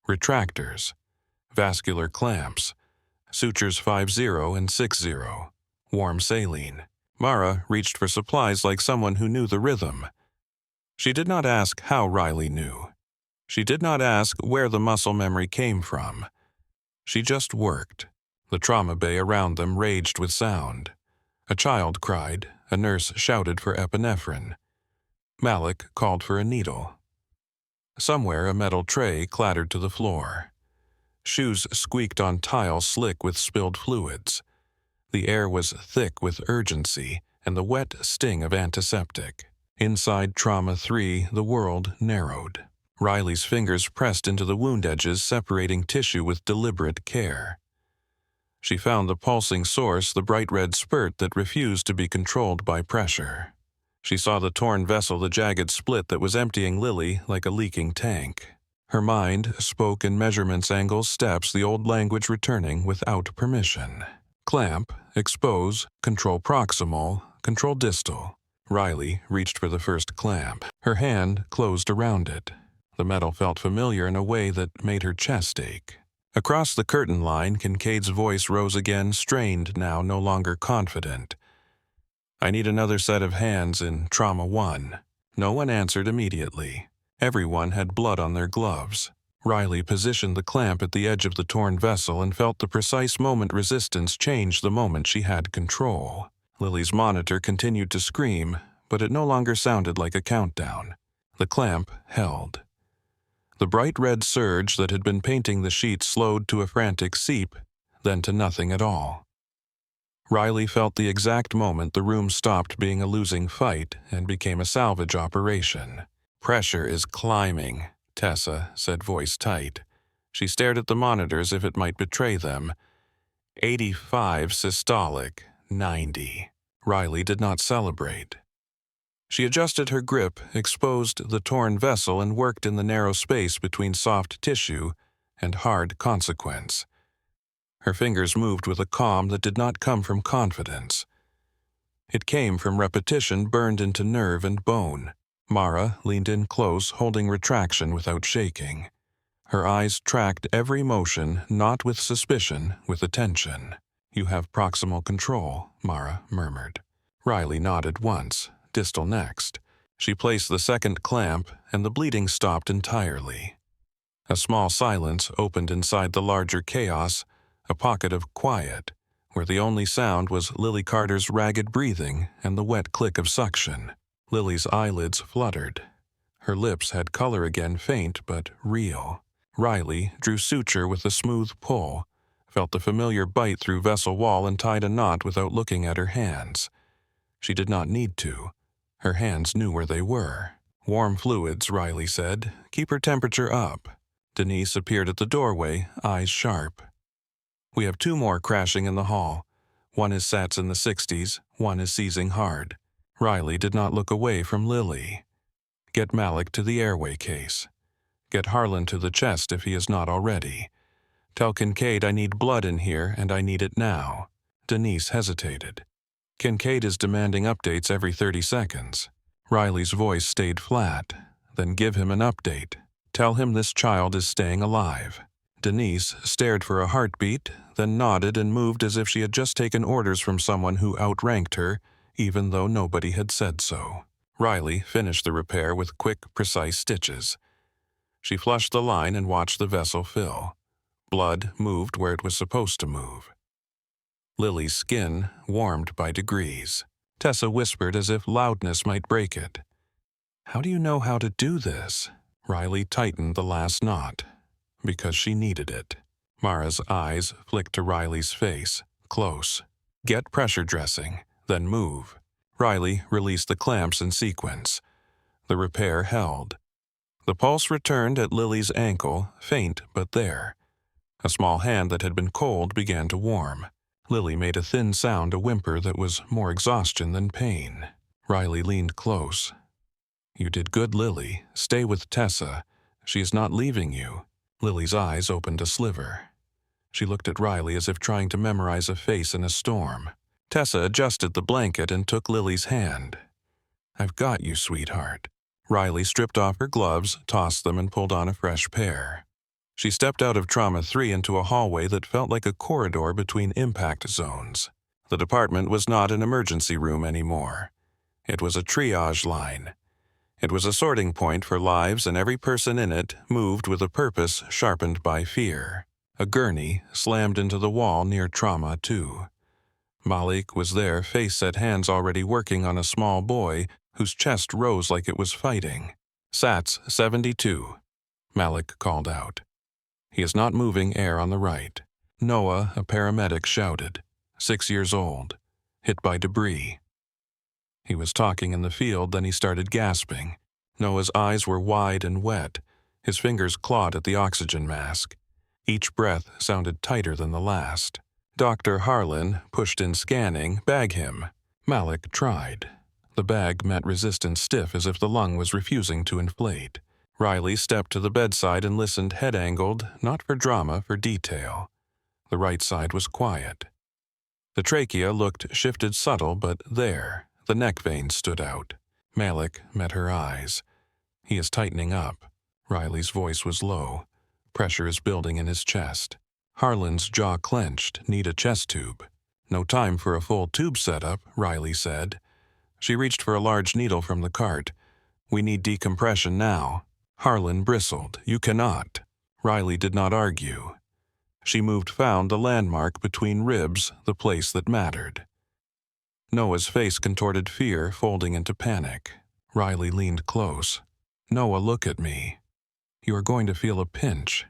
"Retractors. Vascular clamps. Sutures 50 and 60. Warm saline." Mara reached for supplies like someone who knew the rhythm. She did not ask how Riley knew. She did not ask where the muscle memory came from. She just worked. The trauma bay around them raged with sound. A child cried. A nurse shouted for epinephrine. Malik called for a needle. Somewhere a metal tray clattered to the floor. Shoes squeaked on tile slick with spilled fluids. The air was thick with urgency and the wet sting of antiseptic. Inside Trauma 3, the world narrowed. Riley's fingers pressed into the wound edges, separating tissue with deliberate care. She found the pulsing source, the bright red spurt that refused to be controlled by pressure. She saw the torn vessel, the jagged split that was emptying Lily like a leaking tank. Her mind spoke in measurements, angles, steps, the old language returning without permission. Clamp, expose, control proximal, control distal. Riley reached for the first clamp. Her hand closed around it. The metal felt familiar in a way that made her chest ache. Across the curtain line, Kincaid's voice rose again, strained now, no longer confident. "I need another set of hands in Trauma 1. No one answered immediately. Everyone had blood on their gloves. Riley positioned the clamp at the edge of the torn vessel and felt the precise moment resistance change the moment she had control. Lily's monitor continued to scream, but it no longer sounded like a countdown. The clamp held. The bright red surge that had been painting the sheet slowed to a frantic seep, then to nothing at all. Riley felt the exact moment the room stopped being a losing fight and became a salvage operation. "Pressure is climbing," Tessa said, voice tight. She stared at the monitor as if it might betray them. 85 systolic, 90. Riley did not celebrate. She adjusted her grip, exposed the torn vessel, and worked in the narrow space between soft tissue and hard consequence. Her fingers moved with a calm that did not come from confidence. It came from repetition burned into nerve and bone. Mara leaned in close, holding retraction without shaking. Her eyes tracked every motion, not with suspicion, with attention. "You have proximal control," Mara murmured. Riley nodded once. Distal next. She placed the second clamp, and the bleeding stopped entirely. A small silence opened inside the larger chaos, a pocket of quiet, where the only sound was Lily Carter's ragged breathing and the wet click of suction. Lily's eyelids fluttered. Her lips had color again, faint but real. Riley drew suture with a smooth pull, felt the familiar bite through vessel wall, and tied a knot without looking at her hands. She did not need to. Her hands knew where they were. "Warm fluids," Riley said. "Keep her temperature up." Denise appeared at the doorway, eyes sharp. "We have 2 more crashing in the hall. One is Sats in the 60s, one is seizing hard." Riley did not look away from Lily. "Get Malik to the airway case. Get Harlan to the chest if he is not already. Tell Kincaid I need blood in here and I need it now." Denise hesitated. "Kincaid is demanding updates every 30 seconds. Riley's voice stayed flat. "Then give him an update. Tell him this child is staying alive." Denise stared for a heartbeat, then nodded and moved as if she had just taken orders from someone who outranked her, even though nobody had said so. Riley finished the repair with quick, precise stitches. She flushed the line and watched the vessel fill. Blood moved where it was supposed to move. Lily's skin warmed by degrees. Tessa whispered as if loudness might break it. "How do you know how to do this?" Riley tightened the last knot. "Because she needed it." Mara's eyes flicked to Riley's face, close. "Get pressure dressing, then move." Riley released the clamps in sequence. The repair held. The pulse returned at Lily's ankle, faint but there. A small hand that had been cold began to warm. Lily made a thin sound, a whimper that was more exhaustion than pain. Riley leaned close. "You did good, Lily. Stay with Tessa. She is not leaving you." Lily's eyes opened a sliver. She looked at Riley as if trying to memorize a face in a storm. Tessa adjusted the blanket and took Lily's hand. I've got you, sweetheart. Riley stripped off her gloves, tossed them, and pulled on a fresh pair. She stepped out of Trauma 3 into a hallway that felt like a corridor between impact zones. The department was not an emergency room anymore. It was a triage line. It was a sorting point for lives, and every person in it moved with a purpose sharpened by fear. A gurney slammed into the wall near Trauma 2. Malik was there, face set, hands already working on a small boy whose chest rose like it was fighting. "SATS 72, Malik called out. "He is not moving, air on the right." Noah, a paramedic, shouted. 6 years old. Hit by debris. He was talking in the field, then he started gasping. Noah's eyes were wide and wet. His fingers clawed at the oxygen mask. Each breath sounded tighter than the last. Dr. Harlan pushed in, scanning. "Bag him." Malik tried. The bag met resistance, stiff as if the lung was refusing to inflate. Riley stepped to the bedside and listened, head angled, not for drama, for detail. The right side was quiet. The trachea looked shifted, subtle, but there. The neck veins stood out. Malik met her eyes. "He is tightening up." Riley's voice was low. Pressure is building in his chest. Harlan's jaw clenched. "Need a chest tube." "No time for a full tube setup," Riley said. She reached for a large needle from the cart. "We need decompression now." Harlan bristled. "You cannot." Riley did not argue. She moved, found the landmark between ribs, the place that mattered. Noah's face contorted, fear folding into panic. Riley leaned close. "Noah, look at me. You are going to feel a pinch.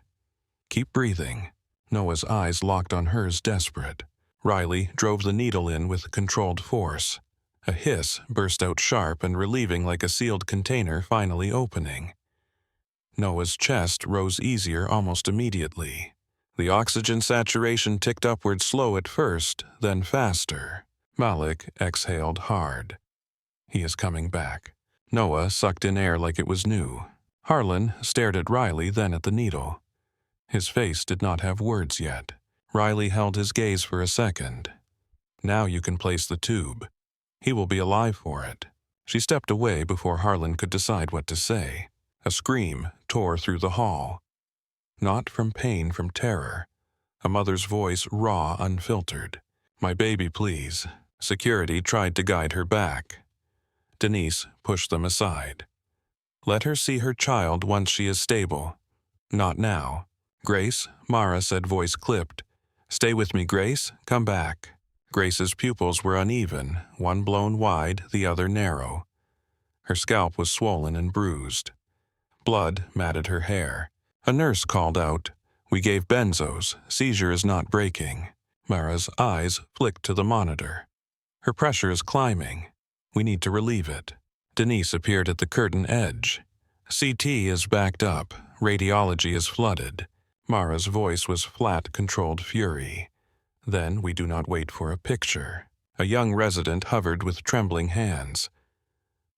Keep breathing." Noah's eyes locked on hers, desperate. Riley drove the needle in with controlled force. A hiss burst out, sharp and relieving, like a sealed container finally opening. Noah's chest rose easier almost immediately. The oxygen saturation ticked upward, slow at first, then faster. Malik exhaled hard. "He is coming back." Noah sucked in air like it was new. Harlan stared at Riley, then at the needle. His face did not have words yet. Riley held his gaze for a second. "Now you can place the tube. He will be alive for it." She stepped away before Harlan could decide what to say. A scream tore through the hall. Not from pain, from terror. A mother's voice, raw, unfiltered. "My baby, please." Security tried to guide her back. Denise pushed them aside. "Let her see her child once she is stable." "Not now." "Grace," Mara said, voice clipped. "Stay with me, Grace. Come back." Grace's pupils were uneven, one blown wide, the other narrow. Her scalp was swollen and bruised. Blood matted her hair. A nurse called out, "We gave benzos. Seizure is not breaking." Mara's eyes flicked to the monitor. "Her pressure is climbing. We need to relieve it." Denise appeared at the curtain edge. "CT is backed up. Radiology is flooded." Mara's voice was flat, controlled fury. "Then we do not wait for a picture." A young resident hovered with trembling hands.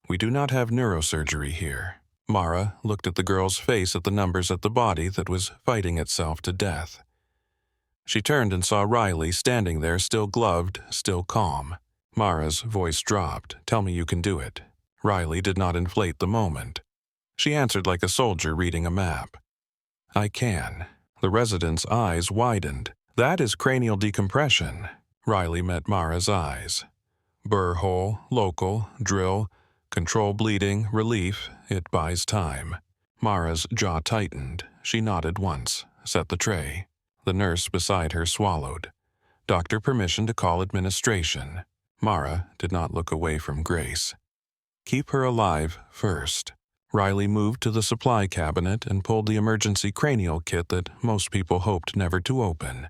"We do not have neurosurgery here." Mara looked at the girl's face, at the numbers, at the body that was fighting itself to death. She turned and saw Riley standing there, still gloved, still calm. Mara's voice dropped. "Tell me you can do it." Riley did not inflate the moment. She answered like a soldier reading a map. "I can." The resident's eyes widened. "That is cranial decompression." Riley met Mara's eyes. "Burr hole, local, drill, control bleeding, relief. It buys time." Mara's jaw tightened. She nodded once, set the tray. The nurse beside her swallowed. "Doctor, permission to call administration." Mara did not look away from Grace. "Keep her alive first." Riley moved to the supply cabinet and pulled the emergency cranial kit that most people hoped never to open.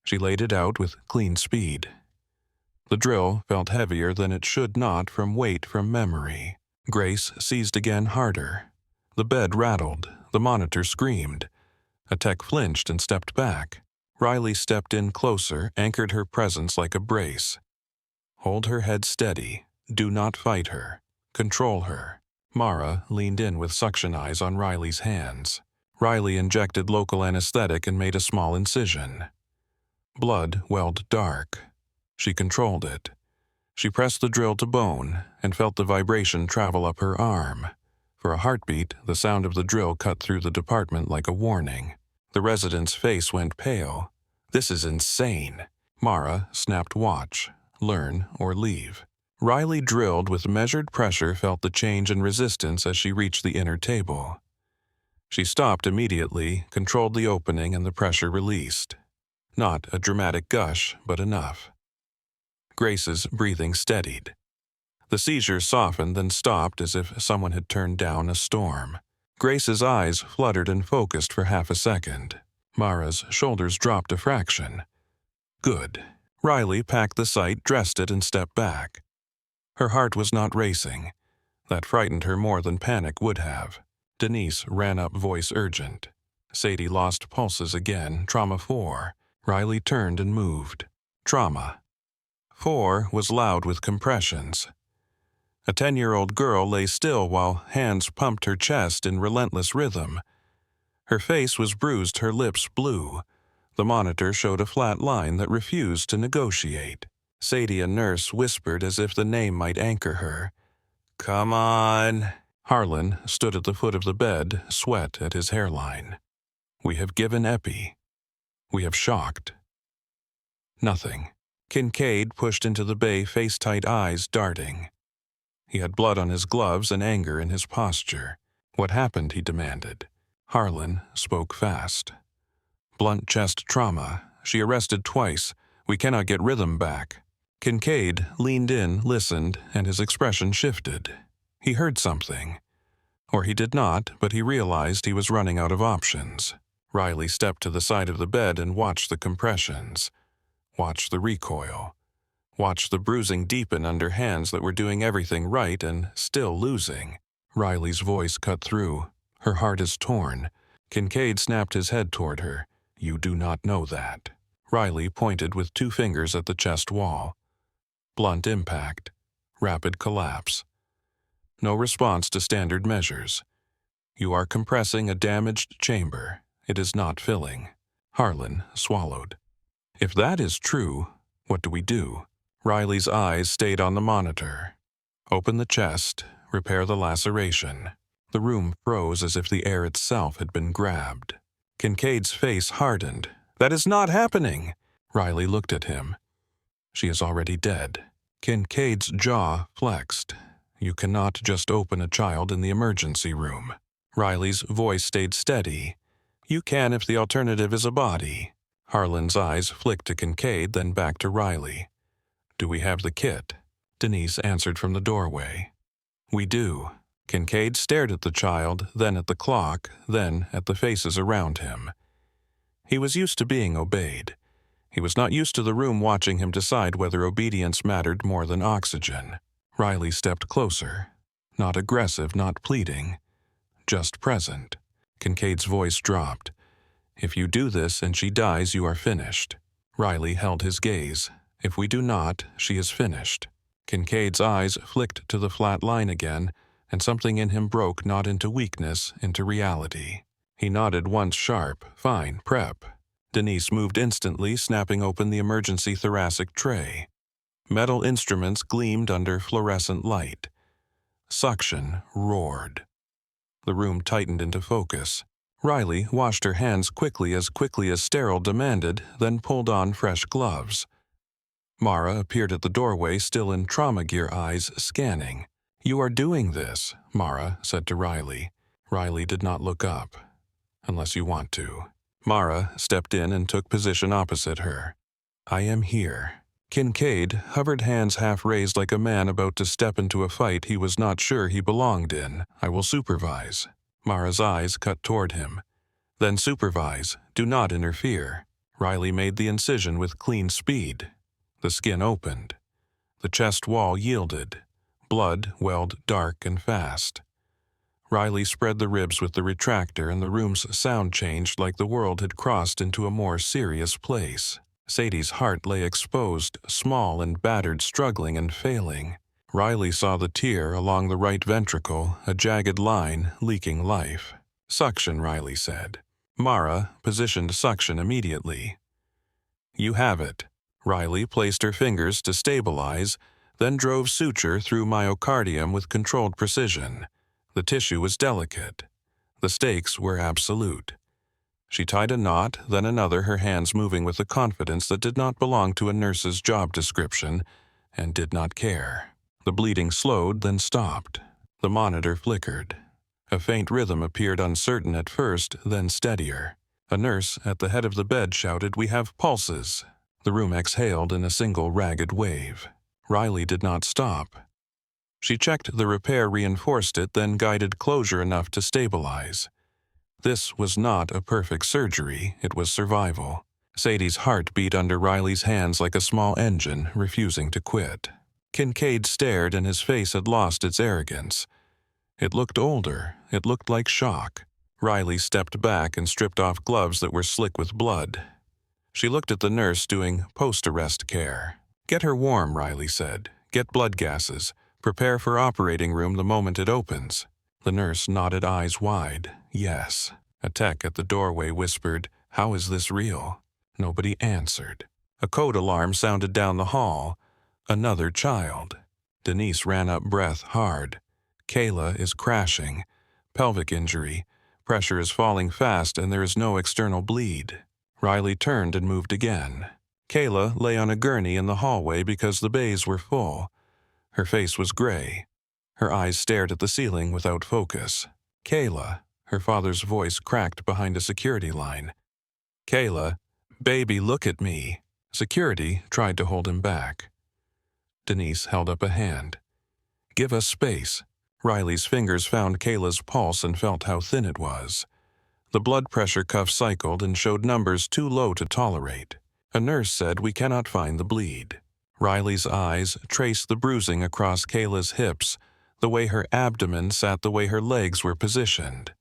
She laid it out with clean speed. The drill felt heavier than it should, not from weight, from memory. Grace seized again, harder. The bed rattled. The monitor screamed. A tech flinched and stepped back. Riley stepped in closer, anchored her presence like a brace. "Hold her head steady. Do not fight her. Control her." Mara leaned in with suction eyes on Riley's hands. Riley injected local anesthetic and made a small incision. Blood welled dark. She controlled it. She pressed the drill to bone and felt the vibration travel up her arm. For a heartbeat, the sound of the drill cut through the department like a warning. The resident's face went pale. "This is insane." Mara snapped watch, learn or leave. Riley drilled with measured pressure, felt the change in resistance as she reached the inner table. She stopped immediately, controlled the opening, and the pressure released. Not a dramatic gush, but enough. Grace's breathing steadied. The seizure softened, then stopped as if someone had turned down a storm. Grace's eyes fluttered and focused for half a second. Mara's shoulders dropped a fraction. Good. Riley packed the sight, dressed it, and stepped back. Her heart was not racing. That frightened her more than panic would have. Denise ran up, voice urgent. Sadie lost pulses again. Trauma 4. Riley turned and moved. Trauma. 4 was loud with compressions. A 10-year-old girl lay still while hands pumped her chest in relentless rhythm. Her face was bruised, her lips blue. The monitor showed a flat line that refused to negotiate. Sadie, a nurse, whispered as if the name might anchor her. "Come on." Harlan stood at the foot of the bed, sweat at his hairline. "We have given epi. We have shocked." Nothing. Kincaid pushed into the bay, face-tight eyes darting. He had blood on his gloves and anger in his posture. "What happened?" he demanded. Harlan spoke fast. "Blunt chest trauma. She arrested twice. We cannot get rhythm back." Kincaid leaned in, listened, and his expression shifted. He heard something. Or he did not, but he realized he was running out of options. Riley stepped to the side of the bed and watched the compressions. Watched the recoil. Watched the bruising deepen under hands that were doing everything right and still losing. Riley's voice cut through. "Her heart is torn." Kincaid snapped his head toward her. "You do not know that." Riley pointed with 2 fingers at the chest wall. Blunt impact. Rapid collapse. No response to standard measures. "You are compressing a damaged chamber. It is not filling." Harlan swallowed. "If that is true, what do we do?" Riley's eyes stayed on the monitor. "Open the chest. Repair the laceration." The room froze as if the air itself had been grabbed. Kincaid's face hardened. "That is not happening." Riley looked at him. "She is already dead." Kincaid's jaw flexed. "You cannot just open a child in the emergency room." Riley's voice stayed steady. "You can if the alternative is a body." Harlan's eyes flicked to Kincaid, then back to Riley. "Do we have the kit?" Denise answered from the doorway. "We do." Kincaid stared at the child, then at the clock, then at the faces around him. He was used to being obeyed. He was not used to the room watching him decide whether obedience mattered more than oxygen. Riley stepped closer. Not aggressive, not pleading. Just present. Kincaid's voice dropped. "If you do this and she dies, you are finished." Riley held his gaze. "If we do not, she is finished." Kincaid's eyes flicked to the flat line again, and something in him broke not into weakness, into reality. He nodded once sharp. "Fine, prep." Denise moved instantly, snapping open the emergency thoracic tray. Metal instruments gleamed under fluorescent light. Suction roared. The room tightened into focus. Riley washed her hands quickly as sterile demanded, then pulled on fresh gloves. Mara appeared at the doorway, still in trauma gear, eyes scanning. "You are doing this," Mara said to Riley. Riley did not look up. "Unless you want to." Mara stepped in and took position opposite her. "I am here." Kincaid hovered, hands half raised like a man about to step into a fight he was not sure he belonged in. "I will supervise." Mara's eyes cut toward him. "Then supervise. Do not interfere." Riley made the incision with clean speed. The skin opened. The chest wall yielded. Blood welled dark and fast. Riley spread the ribs with the retractor, and the room's sound changed like the world had crossed into a more serious place. Sadie's heart lay exposed, small and battered, struggling and failing. Riley saw the tear along the right ventricle, a jagged line leaking life. "Suction," Riley said. Mara positioned suction immediately. "You have it." Riley placed her fingers to stabilize, then drove suture through myocardium with controlled precision. The tissue was delicate. The stakes were absolute. She tied a knot, then another, her hands moving with a confidence that did not belong to a nurse's job description and did not care. The bleeding slowed, then stopped. The monitor flickered. A faint rhythm appeared, uncertain at first, then steadier. A nurse at the head of the bed shouted, "We have pulses." The room exhaled in a single ragged wave. Riley did not stop. She checked the repair, reinforced it, then guided closure enough to stabilize. This was not a perfect surgery, it was survival. Sadie's heart beat under Riley's hands like a small engine, refusing to quit. Kincaid stared, and his face had lost its arrogance. It looked older. It looked like shock. Riley stepped back and stripped off gloves that were slick with blood. She looked at the nurse doing post-arrest care. "Get her warm," Riley said. "Get blood gases. Prepare for operating room the moment it opens." The nurse nodded, eyes wide. Yes. A tech at the doorway whispered, "How is this real?" Nobody answered. A code alarm sounded down the hall. Another child. Denise ran up, breath hard. Kayla is crashing. Pelvic injury. Pressure is falling fast and there is no external bleed. Riley turned and moved again. Kayla lay on a gurney in the hallway because the bays were full. Her face was gray. Her eyes stared at the ceiling without focus. "Kayla," her father's voice cracked behind a security line. "Kayla, baby, look at me." Security tried to hold him back. Denise held up a hand. "Give us space." Riley's fingers found Kayla's pulse and felt how thin it was. The blood pressure cuff cycled and showed numbers too low to tolerate. A nurse said, "We cannot find the bleed." Riley's eyes traced the bruising across Kayla's hips, the way her abdomen sat, the way her legs were positioned.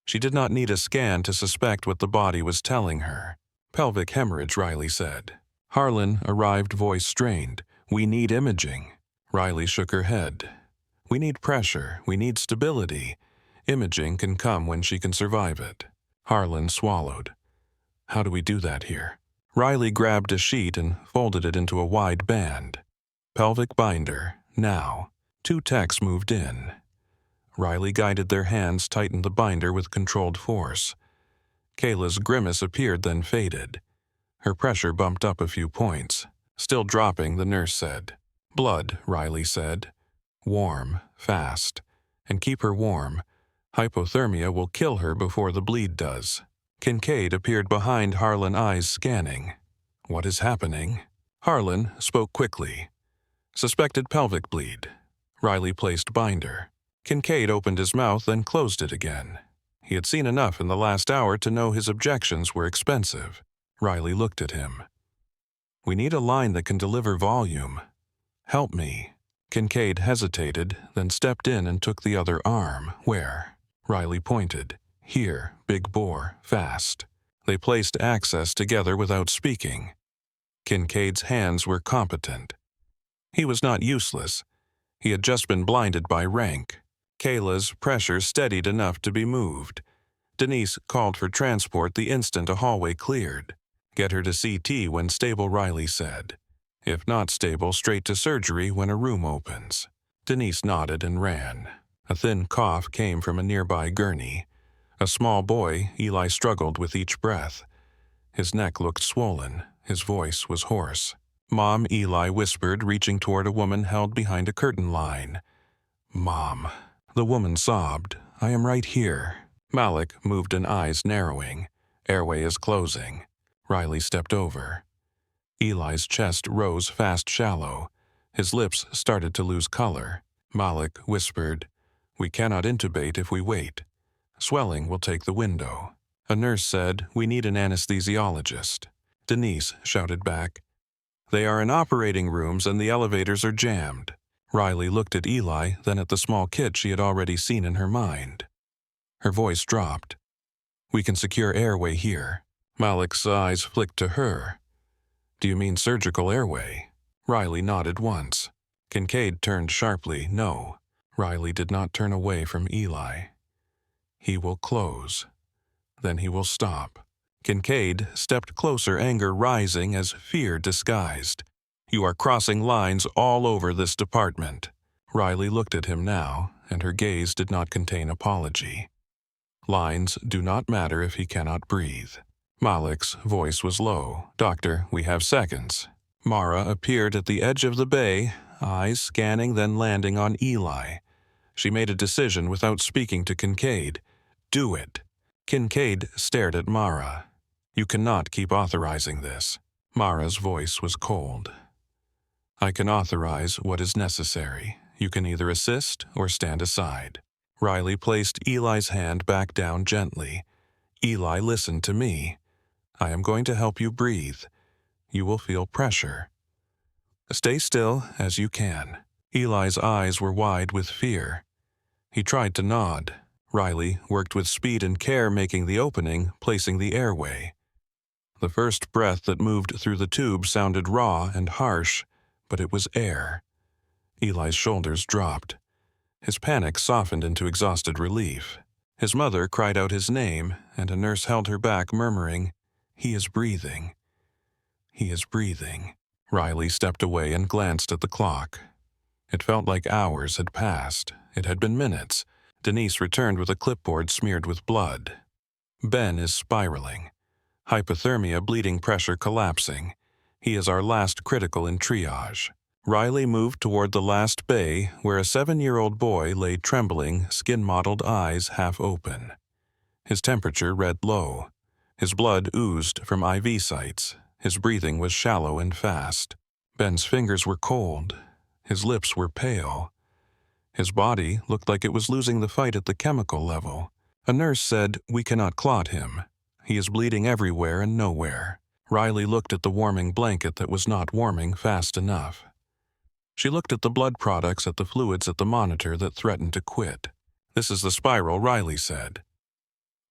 She did not need a scan to suspect what the body was telling her. "Pelvic hemorrhage," Riley said. Harlan arrived, voice strained. "We need imaging." Riley shook her head. "We need pressure. We need stability. Imaging can come when she can survive it." Harlan swallowed. "How do we do that here?" Riley grabbed a sheet and folded it into a wide band. "Pelvic binder, now." 2 techs moved in. Riley guided their hands, tightened the binder with controlled force. Kayla's grimace appeared, then faded. Her pressure bumped up a few points. Still dropping, the nurse said. "Blood," Riley said. "Warm, fast. And keep her warm. Hypothermia will kill her before the bleed does." Kincaid appeared behind Harlan, eyes scanning. "What is happening?" Harlan spoke quickly. "Suspected pelvic bleed." Riley placed binder. Kincaid opened his mouth, then closed it again. He had seen enough in the last hour to know his objections were expensive. Riley looked at him. "We need a line that can deliver volume. Help me." Kincaid hesitated, then stepped in and took the other arm. "Where?" Riley pointed. "Here, big bore, fast." They placed access together without speaking. Kincaid's hands were competent. He was not useless. He had just been blinded by rank. Kayla's pressure steadied enough to be moved. Denise called for transport the instant a hallway cleared. "Get her to CT when stable," Riley said. "If not stable, straight to surgery when a room opens." Denise nodded and ran. A thin cough came from a nearby gurney. A small boy, Eli struggled with each breath. His neck looked swollen. His voice was hoarse. "Mom," Eli whispered, reaching toward a woman held behind a curtain line. "Mom." The woman sobbed. "I am right here." Malik moved, an eyes narrowing. "Airway is closing." Riley stepped over. Eli's chest rose fast, shallow. His lips started to lose color. Malik whispered, "We cannot intubate if we wait. Swelling will take the window." A nurse said, "We need an anesthesiologist." Denise shouted back, "They are in operating rooms and the elevators are jammed." Riley looked at Eli, then at the small kit she had already seen in her mind. Her voice dropped. "We can secure airway here." Malik's eyes flicked to her. "Do you mean surgical airway?" Riley nodded once. Kincaid turned sharply, "No." Riley did not turn away from Eli. "He will close. Then he will stop." Kincaid stepped closer, anger rising as fear disguised. You are crossing lines all over this department." Riley looked at him now, and her gaze did not contain apology. "Lines do not matter if he cannot breathe." Malik's voice was low. "Doctor, we have seconds." Mara appeared at the edge of the bay, eyes scanning then landing on Eli. She made a decision without speaking to Kincaid. "Do it." Kincaid stared at Mara. "You cannot keep authorizing this." Mara's voice was cold. "I can authorize what is necessary. You can either assist or stand aside." Riley placed Eli's hand back down gently. "Eli, listen to me. I am going to help you breathe. You will feel pressure. Stay still as you can." Eli's eyes were wide with fear. He tried to nod. Riley worked with speed and care, making the opening, placing the airway. The first breath that moved through the tube sounded raw and harsh, but it was air. Eli's shoulders dropped. His panic softened into exhausted relief. His mother cried out his name, and a nurse held her back, murmuring, "He is breathing. He is breathing." Riley stepped away and glanced at the clock. It felt like hours had passed. It had been minutes. Denise returned with a clipboard smeared with blood. "Ben is spiraling. Hypothermia, bleeding pressure collapsing. He is our last critical in triage." Riley moved toward the last bay, where a 7-year-old boy lay trembling, skin-mottled eyes half open. His temperature read low. His blood oozed from IV sites. His breathing was shallow and fast. Ben's fingers were cold. His lips were pale. His body looked like it was losing the fight at the chemical level. A nurse said, "We cannot clot him. He is bleeding everywhere and nowhere." Riley looked at the warming blanket that was not warming fast enough. She looked at the blood products, at the fluids at the monitor that threatened to quit. "This is the spiral," Riley said.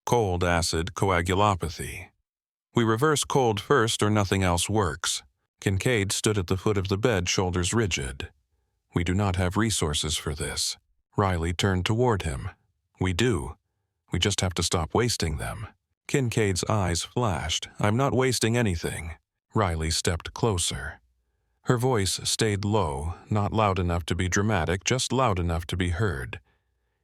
"Cold acid coagulopathy. We reverse cold first or nothing else works." Kincaid stood at the foot of the bed, shoulders rigid. "We do not have resources for this." Riley turned toward him. "We do. We just have to stop wasting them." Kincaid's eyes flashed. "I'm not wasting anything." Riley stepped closer. Her voice stayed low, not loud enough to be dramatic, just loud enough to be heard.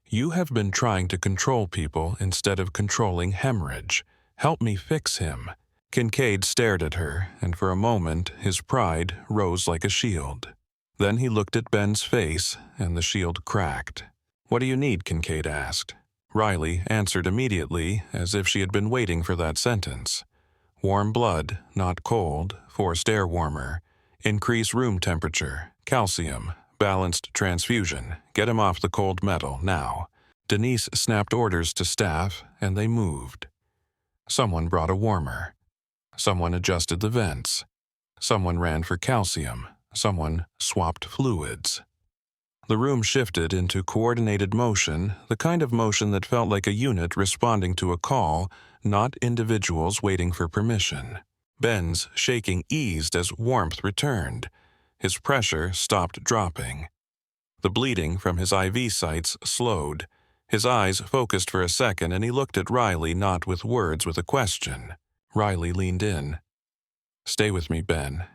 "You have been trying to control people instead of controlling hemorrhage. Help me fix him." Kincaid stared at her, and for a moment his pride rose like a shield. Then he looked at Ben's face, and the shield cracked. "What do you need?" Kincaid asked. Riley answered immediately, as if she had been waiting for that sentence. "Warm blood, not cold, forced air warmer. Increase room temperature, calcium, balanced transfusion. Get him off the cold metal, now." Denise snapped orders to staff, and they moved. Someone brought a warmer. Someone adjusted the vents. Someone ran for calcium. Someone swapped fluids. The room shifted into coordinated motion, the kind of motion that felt like a unit responding to a call, not individuals waiting for permission. Ben's shaking eased as warmth returned. His pressure stopped dropping. The bleeding from his IV sites slowed. His eyes focused for a second, and he looked at Riley, not with words, with a question. Riley leaned in. "Stay with me, Ben.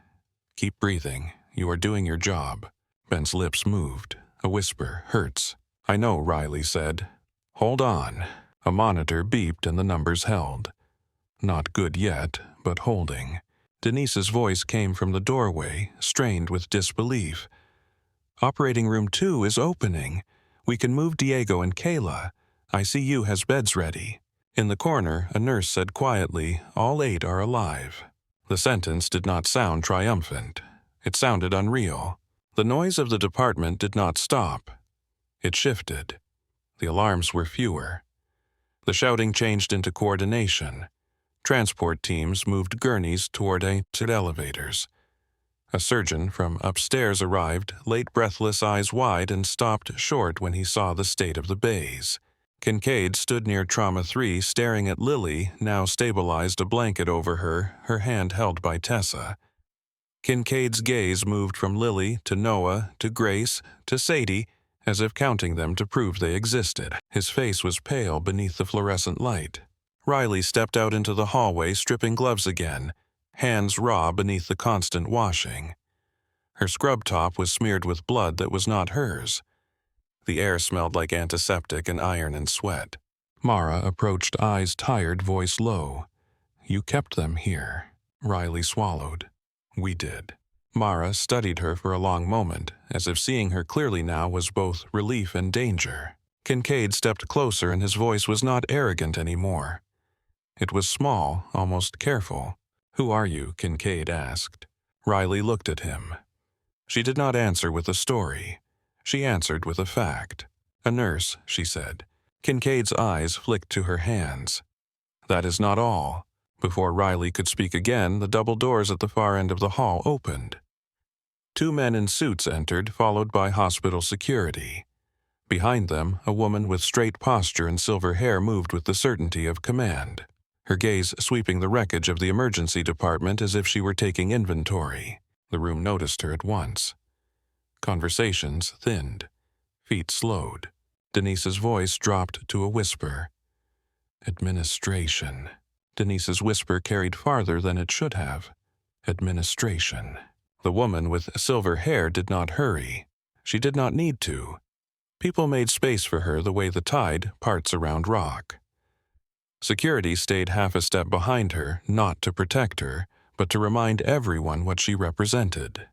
Keep breathing. You are doing your job." Ben's lips moved. A whisper, "Hurts." "I know," Riley said. "Hold on." A monitor beeped and the numbers held. Not good yet, but holding. Denise's voice came from the doorway, strained with disbelief. "Operating room 2 is opening. We can move Diego and Kayla. ICU has beds ready." In the corner, a nurse said quietly, "All 8 are alive." The sentence did not sound triumphant. It sounded unreal. The noise of the department did not stop. It shifted. The alarms were fewer. The shouting changed into coordination. Transport teams moved gurneys toward elevators. A surgeon from upstairs arrived, late breathless, eyes wide, and stopped short when he saw the state of the bays. Kincaid stood near Trauma 3, staring at Lily, now stabilized, a blanket over her hand held by Tessa. Kincaid's gaze moved from Lily to Noah to Grace to Sadie, as if counting them to prove they existed. His face was pale beneath the fluorescent light. Riley stepped out into the hallway, stripping gloves again, hands raw beneath the constant washing. Her scrub top was smeared with blood that was not hers. The air smelled like antiseptic and iron and sweat. Mara approached, eyes tired, voice low. "You kept them here." Riley swallowed. "We did." Mara studied her for a long moment, as if seeing her clearly now was both relief and danger. Kincaid stepped closer, and his voice was not arrogant anymore. It was small, almost careful. "Who are you?" Kincaid asked. Riley looked at him. She did not answer with a story. She answered with a fact. "A nurse," she said. Kincaid's eyes flicked to her hands. "That is not all." Before Riley could speak again, the double doors at the far end of the hall opened. 2 men in suits entered, followed by hospital security. Behind them, a woman with straight posture and silver hair moved with the certainty of command, her gaze sweeping the wreckage of the emergency department as if she were taking inventory. The room noticed her at once. Conversations thinned. Feet slowed. Denise's voice dropped to a whisper. "Administration." Denise's whisper carried farther than it should have. "Administration." The woman with silver hair did not hurry. She did not need to. People made space for her the way the tide parts around rock. Security stayed half a step behind her, not to protect her, but to remind everyone what she represented.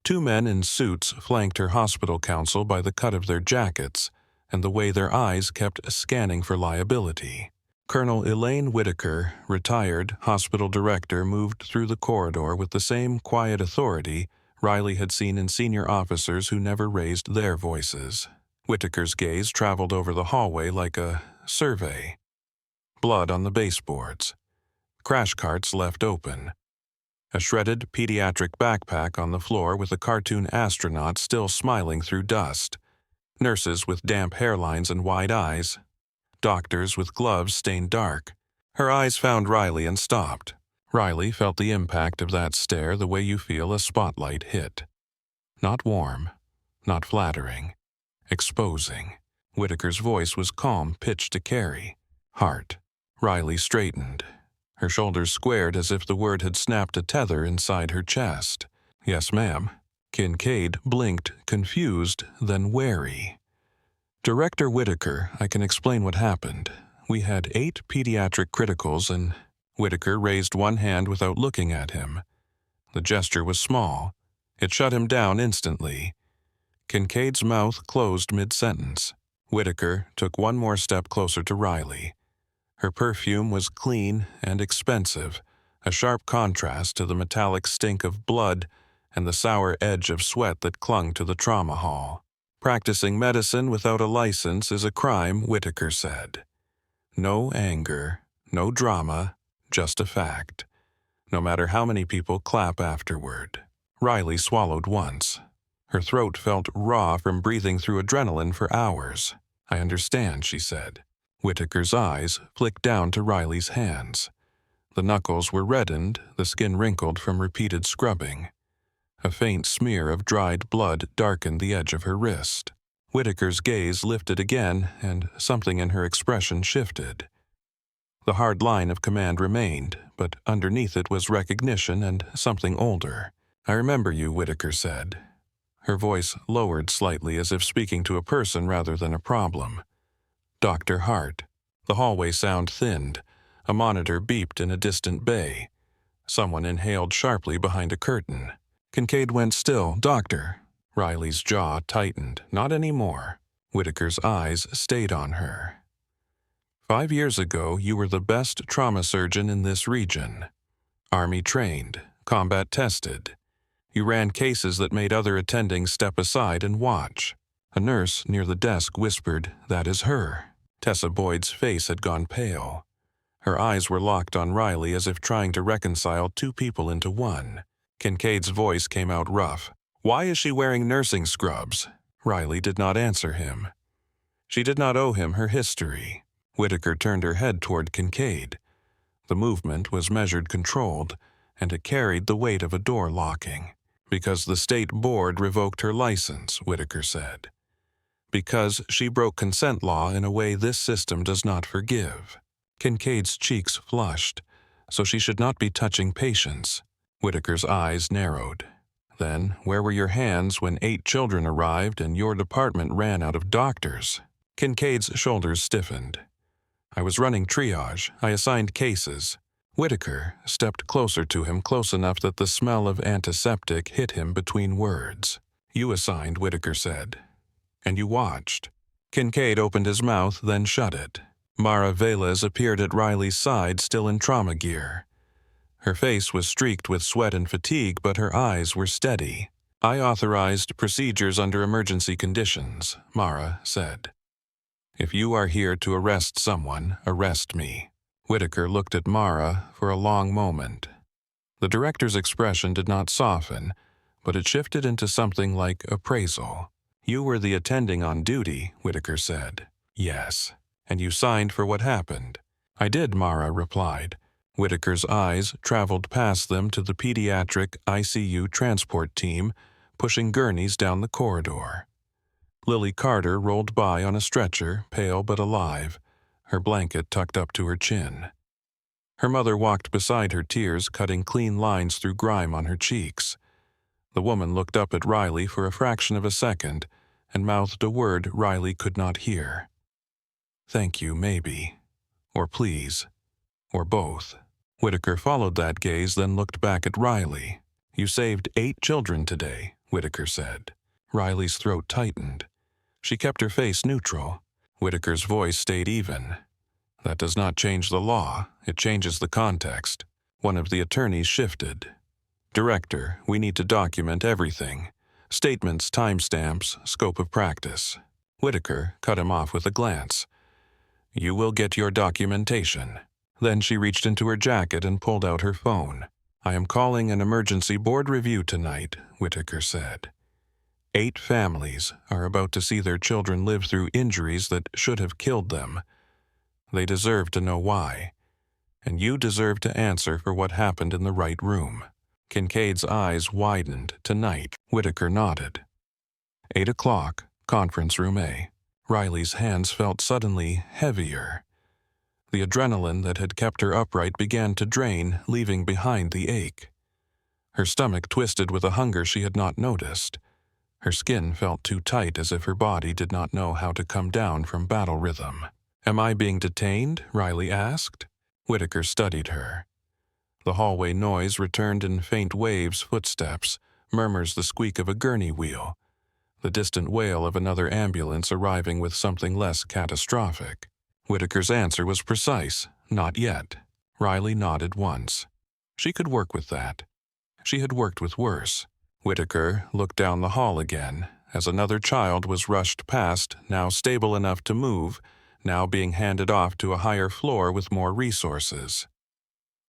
2 men in suits flanked her hospital counsel by the cut of their jackets and the way their eyes kept scanning for liability. Colonel Elaine Whitaker, retired hospital director, moved through the corridor with the same quiet authority Riley had seen in senior officers who never raised their voices. Whitaker's gaze traveled over the hallway like a survey. Blood on the baseboards. Crash carts left open. A shredded pediatric backpack on the floor with a cartoon astronaut still smiling through dust. Nurses with damp hairlines and wide eyes. Doctors with gloves stained dark. Her eyes found Riley and stopped. Riley felt the impact of that stare the way you feel a spotlight hit. Not warm, not flattering. Exposing. Whitaker's voice was calm, pitched to carry. "Heart." Riley straightened. Her shoulders squared as if the word had snapped a tether inside her chest. "Yes, ma'am." Kincaid blinked, confused, then wary. "Director Whitaker, I can explain what happened. We had 8 pediatric criticals and—" Whitaker raised one hand without looking at him. The gesture was small. It shut him down instantly. Kincaid's mouth closed mid-sentence. Whitaker took one more step closer to Riley. Her perfume was clean and expensive, a sharp contrast to the metallic stink of blood and the sour edge of sweat that clung to the trauma hall. "Practicing medicine without a license is a crime," Whitaker said. "No anger, no drama, just a fact. No matter how many people clap afterward." Riley swallowed once. Her throat felt raw from breathing through adrenaline for hours. "I understand," she said. Whitaker's eyes flicked down to Riley's hands. The knuckles were reddened, the skin wrinkled from repeated scrubbing. A faint smear of dried blood darkened the edge of her wrist. Whitaker's gaze lifted again, and something in her expression shifted. The hard line of command remained, but underneath it was recognition and something older. "I remember you," Whitaker said. Her voice lowered slightly as if speaking to a person rather than a problem. "Dr. Hart." The hallway sound thinned. A monitor beeped in a distant bay. Someone inhaled sharply behind a curtain. Kincaid went still. "Doctor." Riley's jaw tightened. "Not anymore." Whitaker's eyes stayed on her. 5 years ago, you were the best trauma surgeon in this region. Army trained, combat tested. You ran cases that made other attendings step aside and watch. A nurse near the desk whispered, "That is her." Tessa Boyd's face had gone pale. Her eyes were locked on Riley as if trying to reconcile 2 people into one. Kincaid's voice came out rough. "Why is she wearing nursing scrubs?" Riley did not answer him. She did not owe him her history. Whitaker turned her head toward Kincaid. The movement was measured, controlled, and it carried the weight of a door locking. "Because the state board revoked her license," Whitaker said. "Because she broke consent law in a way this system does not forgive." Kincaid's cheeks flushed. So she should not be touching patients. Whitaker's eyes narrowed. Then, where were your hands when 8 children arrived and your department ran out of doctors? Kincaid's shoulders stiffened. I was running triage. I assigned cases. Whitaker stepped closer to him, close enough that the smell of antiseptic hit him between words. You assigned, Whitaker said. And you watched. Kincaid opened his mouth, then shut it. Mara Velez appeared at Riley's side, still in trauma gear. Her face was streaked with sweat and fatigue, but her eyes were steady. I authorized procedures under emergency conditions, Mara said. If you are here to arrest someone, arrest me. Whitaker looked at Mara for a long moment. The director's expression did not soften, but it shifted into something like appraisal. You were the attending on duty, Whitaker said. Yes. And you signed for what happened. I did, Mara replied. Whitaker's eyes traveled past them to the pediatric ICU transport team, pushing gurneys down the corridor. Lily Carter rolled by on a stretcher, pale but alive, her blanket tucked up to her chin. Her mother walked beside her, tears cutting clean lines through grime on her cheeks. The woman looked up at Riley for a fraction of a second and mouthed a word Riley could not hear. Thank you, maybe. Or please. Or both. Whitaker followed that gaze, then looked back at Riley. You saved 8 children today, Whitaker said. Riley's throat tightened. She kept her face neutral. Whitaker's voice stayed even. That does not change the law. It changes the context. One of the attorneys shifted. Director, we need to document everything. Statements, timestamps, scope of practice. Whitaker cut him off with a glance. You will get your documentation. Then she reached into her jacket and pulled out her phone. I am calling an emergency board review tonight, Whitaker said. 8 families are about to see their children live through injuries that should have killed them. They deserve to know why. And you deserve to answer for what happened in the right room. Kincaid's eyes widened. Tonight, Whitaker nodded. 8 o'clock, conference room A. Riley's hands felt suddenly heavier. The adrenaline that had kept her upright began to drain, leaving behind the ache. Her stomach twisted with a hunger she had not noticed. Her skin felt too tight, as if her body did not know how to come down from battle rhythm. Am I being detained? Riley asked. Whitaker studied her. The hallway noise returned in faint waves, footsteps, murmurs, the squeak of a gurney wheel, the distant wail of another ambulance arriving with something less catastrophic. Whitaker's answer was precise. Not yet. Riley nodded once. She could work with that. She had worked with worse. Whitaker looked down the hall again, as another child was rushed past, now stable enough to move, now being handed off to a higher floor with more resources.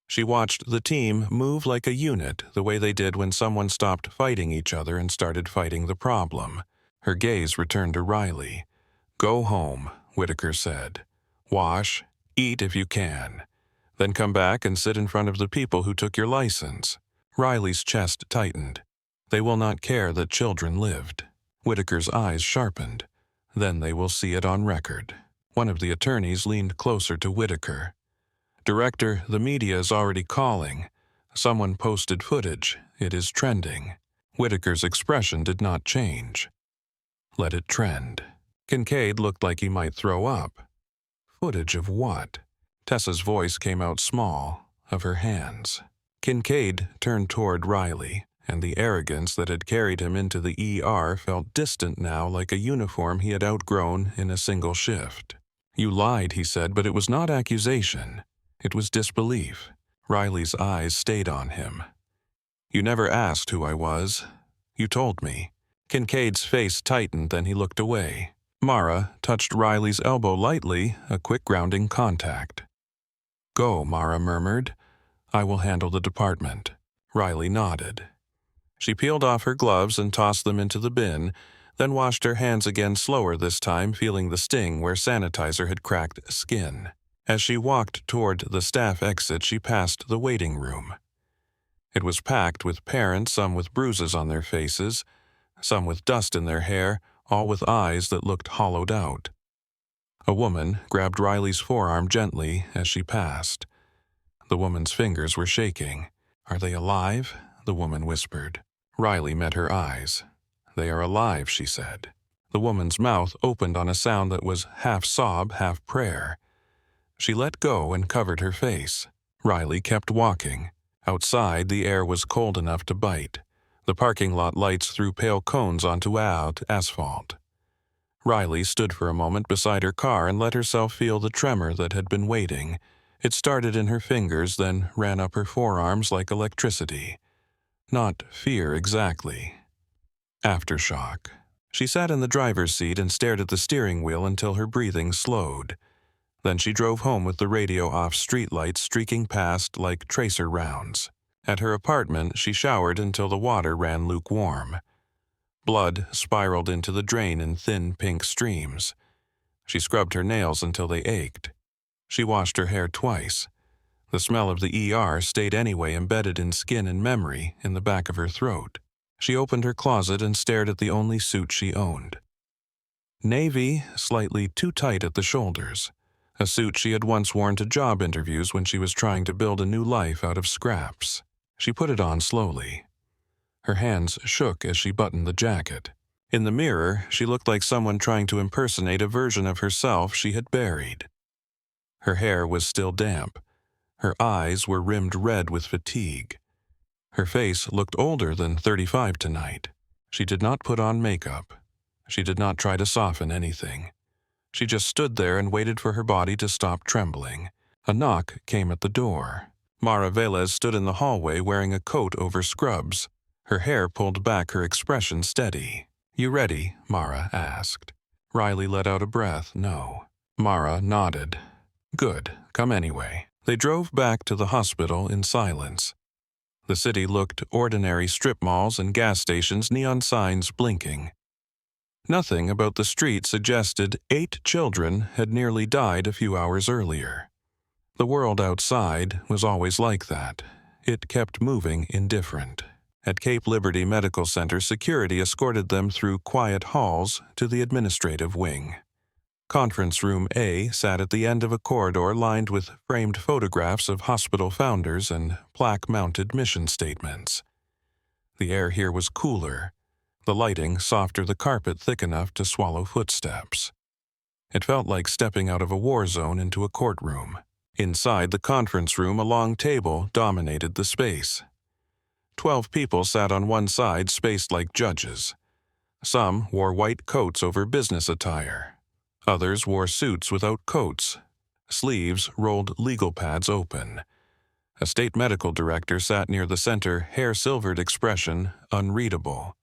She watched the team move like a unit, the way they did when someone stopped fighting each other and started fighting the problem. Her gaze returned to Riley. Go home, Whitaker said. Wash, eat if you can. Then come back and sit in front of the people who took your license. Riley's chest tightened. They will not care that children lived. Whitaker's eyes sharpened. Then they will see it on record. One of the attorneys leaned closer to Whitaker. Director, the media is already calling. Someone posted footage. It is trending. Whitaker's expression did not change. Let it trend. Kincaid looked like he might throw up. Footage of what? Tessa's voice came out small, of her hands. Kincaid turned toward Riley, and the arrogance that had carried him into the ER felt distant now, like a uniform he had outgrown in a single shift. You lied, he said, but it was not accusation. It was disbelief. Riley's eyes stayed on him. You never asked who I was. You told me. Kincaid's face tightened, then he looked away. Mara touched Riley's elbow lightly, a quick grounding contact. Go, Mara murmured. I will handle the department. Riley nodded. She peeled off her gloves and tossed them into the bin, then washed her hands again, slower this time, feeling the sting where sanitizer had cracked skin. As she walked toward the staff exit, she passed the waiting room. It was packed with parents, some with bruises on their faces, some with dust in their hair, all with eyes that looked hollowed out. A woman grabbed Riley's forearm gently as she passed. The woman's fingers were shaking. Are they alive? The woman whispered. Riley met her eyes. "They are alive," she said. The woman's mouth opened on a sound that was half sob, half prayer. She let go and covered her face. Riley kept walking. Outside, the air was cold enough to bite. The parking lot lights threw pale cones onto asphalt. Riley stood for a moment beside her car and let herself feel the tremor that had been waiting. It started in her fingers, then ran up her forearms like electricity. Not fear exactly. Aftershock. She sat in the driver's seat and stared at the steering wheel until her breathing slowed. Then she drove home with the radio off, streetlights streaking past like tracer rounds. At her apartment, she showered until the water ran lukewarm. Blood spiraled into the drain in thin pink streams. She scrubbed her nails until they ached. She washed her hair twice. The smell of the ER stayed anyway embedded in skin and memory in the back of her throat. She opened her closet and stared at the only suit she owned. Navy, slightly too tight at the shoulders. A suit she had once worn to job interviews when she was trying to build a new life out of scraps. She put it on slowly. Her hands shook as she buttoned the jacket. In the mirror, she looked like someone trying to impersonate a version of herself she had buried. Her hair was still damp. Her eyes were rimmed red with fatigue. Her face looked older than 35 tonight. She did not put on makeup. She did not try to soften anything. She just stood there and waited for her body to stop trembling. A knock came at the door. Mara Velez stood in the hallway wearing a coat over scrubs. Her hair pulled back, her expression steady. "You ready?" Mara asked. Riley let out a breath. "No." Mara nodded. "Good. Come anyway." They drove back to the hospital in silence. The city looked ordinary: strip malls and gas stations, neon signs blinking. Nothing about the street suggested 8 children had nearly died a few hours earlier. The world outside was always like that. It kept moving indifferent. At Cape Liberty Medical Center, security escorted them through quiet halls to the administrative wing. Conference Room A sat at the end of a corridor lined with framed photographs of hospital founders and plaque-mounted mission statements. The air here was cooler, the lighting softer, the carpet thick enough to swallow footsteps. It felt like stepping out of a war zone into a courtroom. Inside the conference room, a long table dominated the space. 12 people sat on one side, spaced like judges. Some wore white coats over business attire. Others wore suits without coats. Sleeves rolled legal pads open. A state medical director sat near the center, hair silvered, expression unreadable.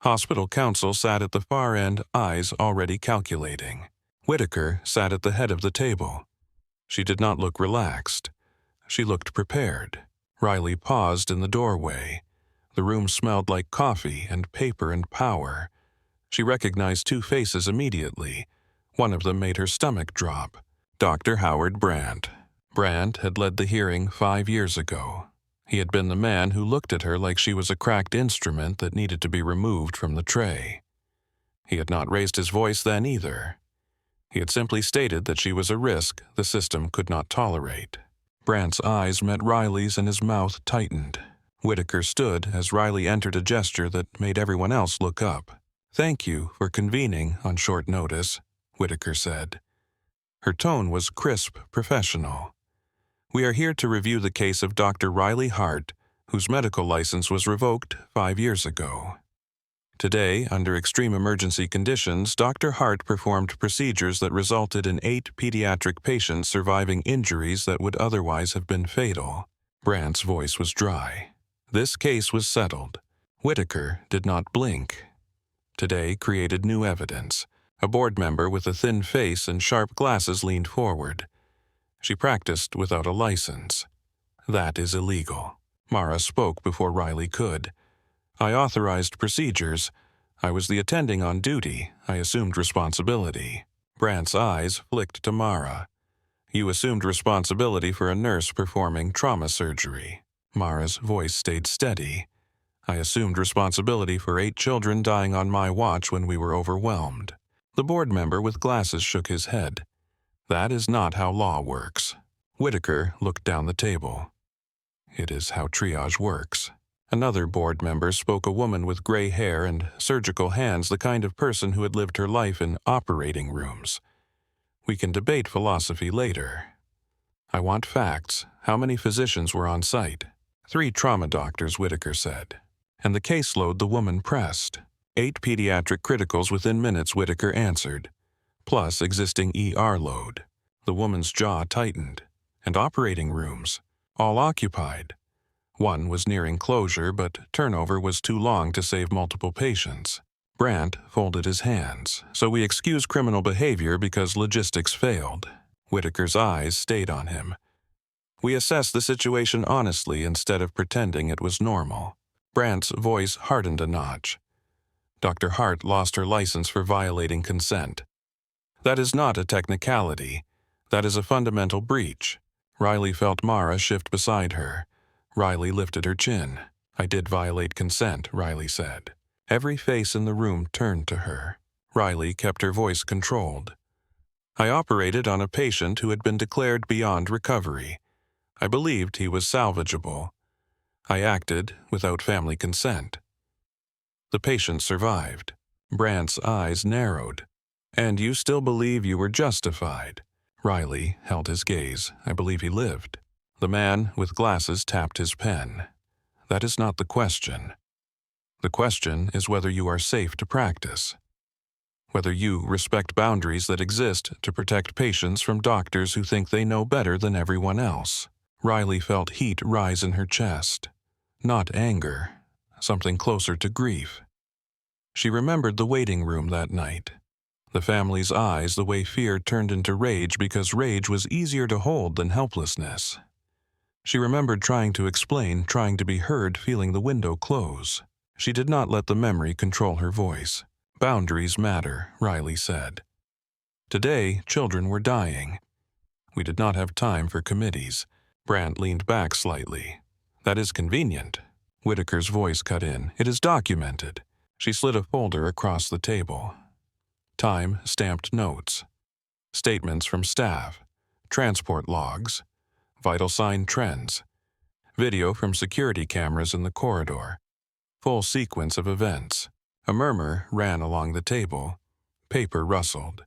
Hospital counsel sat at the far end, eyes already calculating. Whitaker sat at the head of the table. She did not look relaxed. She looked prepared. Riley paused in the doorway. The room smelled like coffee and paper and power. She recognized 2 faces immediately. One of them made her stomach drop. Dr. Howard Brandt. Brandt had led the hearing 5 years ago. He had been the man who looked at her like she was a cracked instrument that needed to be removed from the tray. He had not raised his voice then either. He had simply stated that she was a risk the system could not tolerate. Brandt's eyes met Riley's and his mouth tightened. Whitaker stood as Riley entered, a gesture that made everyone else look up. "Thank you for convening on short notice," Whitaker said. Her tone was crisp, professional. "We are here to review the case of Dr. Riley Hart, whose medical license was revoked 5 years ago. Today, under extreme emergency conditions, Dr. Hart performed procedures that resulted in 8 pediatric patients surviving injuries that would otherwise have been fatal." Brandt's voice was dry. This case was settled. Whitaker did not blink. Today created new evidence. A board member with a thin face and sharp glasses leaned forward. She practiced without a license. "That is illegal." Mara spoke before Riley could. "I authorized procedures. I was the attending on duty. I assumed responsibility." Brandt's eyes flicked to Mara. "You assumed responsibility for a nurse performing trauma surgery." Mara's voice stayed steady. "I assumed responsibility for 8 children dying on my watch when we were overwhelmed." The board member with glasses shook his head. "That is not how law works." Whitaker looked down the table. "It is how triage works." Another board member spoke a woman with gray hair and surgical hands, the kind of person who had lived her life in operating rooms. We can debate philosophy later. I want facts. How many physicians were on site? 3 trauma doctors, Whitaker said. And the caseload the woman pressed. 8 pediatric criticals within minutes, Whitaker answered. Plus existing ER load. The woman's jaw tightened. And operating rooms. All occupied. One was nearing closure, but turnover was too long to save multiple patients. Brandt folded his hands. So we excuse criminal behavior because logistics failed. Whitaker's eyes stayed on him. We assess the situation honestly instead of pretending it was normal. Brandt's voice hardened a notch. Dr. Hart lost her license for violating consent. That is not a technicality. That is a fundamental breach. Riley felt Mara shift beside her. Riley lifted her chin. I did violate consent, Riley said. Every face in the room turned to her. Riley kept her voice controlled. I operated on a patient who had been declared beyond recovery. I believed he was salvageable. I acted without family consent. The patient survived. Brandt's eyes narrowed. And you still believe you were justified? Riley held his gaze. I believe he lived. The man with glasses tapped his pen. That is not the question. The question is whether you are safe to practice. Whether you respect boundaries that exist to protect patients from doctors who think they know better than everyone else. Riley felt heat rise in her chest. Not anger, something closer to grief. She remembered the waiting room that night. The family's eyes, the way fear turned into rage because rage was easier to hold than helplessness. She remembered trying to explain, trying to be heard, feeling the window close. She did not let the memory control her voice. Boundaries matter, Riley said. Today, children were dying. We did not have time for committees. Brandt leaned back slightly. That is convenient. Whitaker's voice cut in. It is documented. She slid a folder across the table. Time-stamped notes. Statements from staff. Transport logs. Vital sign trends. Video from security cameras in the corridor. Full sequence of events. A murmur ran along the table. Paper rustled.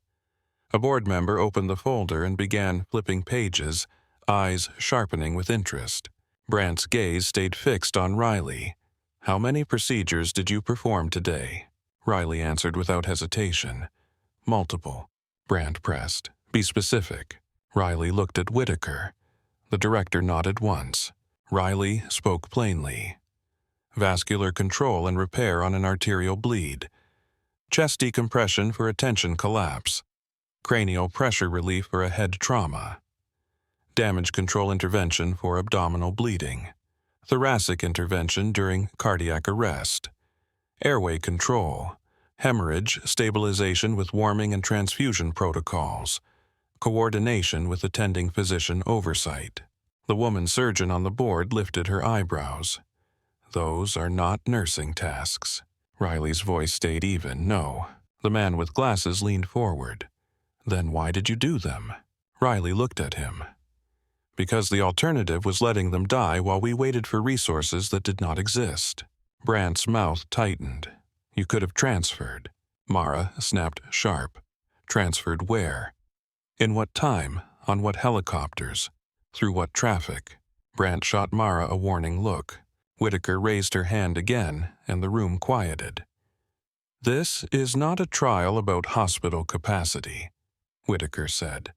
A board member opened the folder and began flipping pages, eyes sharpening with interest. Brandt's gaze stayed fixed on Riley. How many procedures did you perform today? Riley answered without hesitation. Multiple. Brandt pressed. Be specific. Riley looked at Whitaker. The director nodded once. Riley spoke plainly. Vascular control and repair on an arterial bleed. Chest decompression for a tension collapse. Cranial pressure relief for a head trauma. Damage control intervention for abdominal bleeding. Thoracic intervention during cardiac arrest. Airway control. Hemorrhage stabilization with warming and transfusion protocols. Coordination with attending physician oversight. The woman surgeon on the board lifted her eyebrows. Those are not nursing tasks. Riley's voice stayed even. No. The man with glasses leaned forward. Then why did you do them? Riley looked at him. Because the alternative was letting them die while we waited for resources that did not exist. Brandt's mouth tightened. You could have transferred. Mara snapped sharp. Transferred where? In what time? On what helicopters? Through what traffic? Brandt shot Mara a warning look. Whitaker raised her hand again, and the room quieted. This is not a trial about hospital capacity, Whitaker said.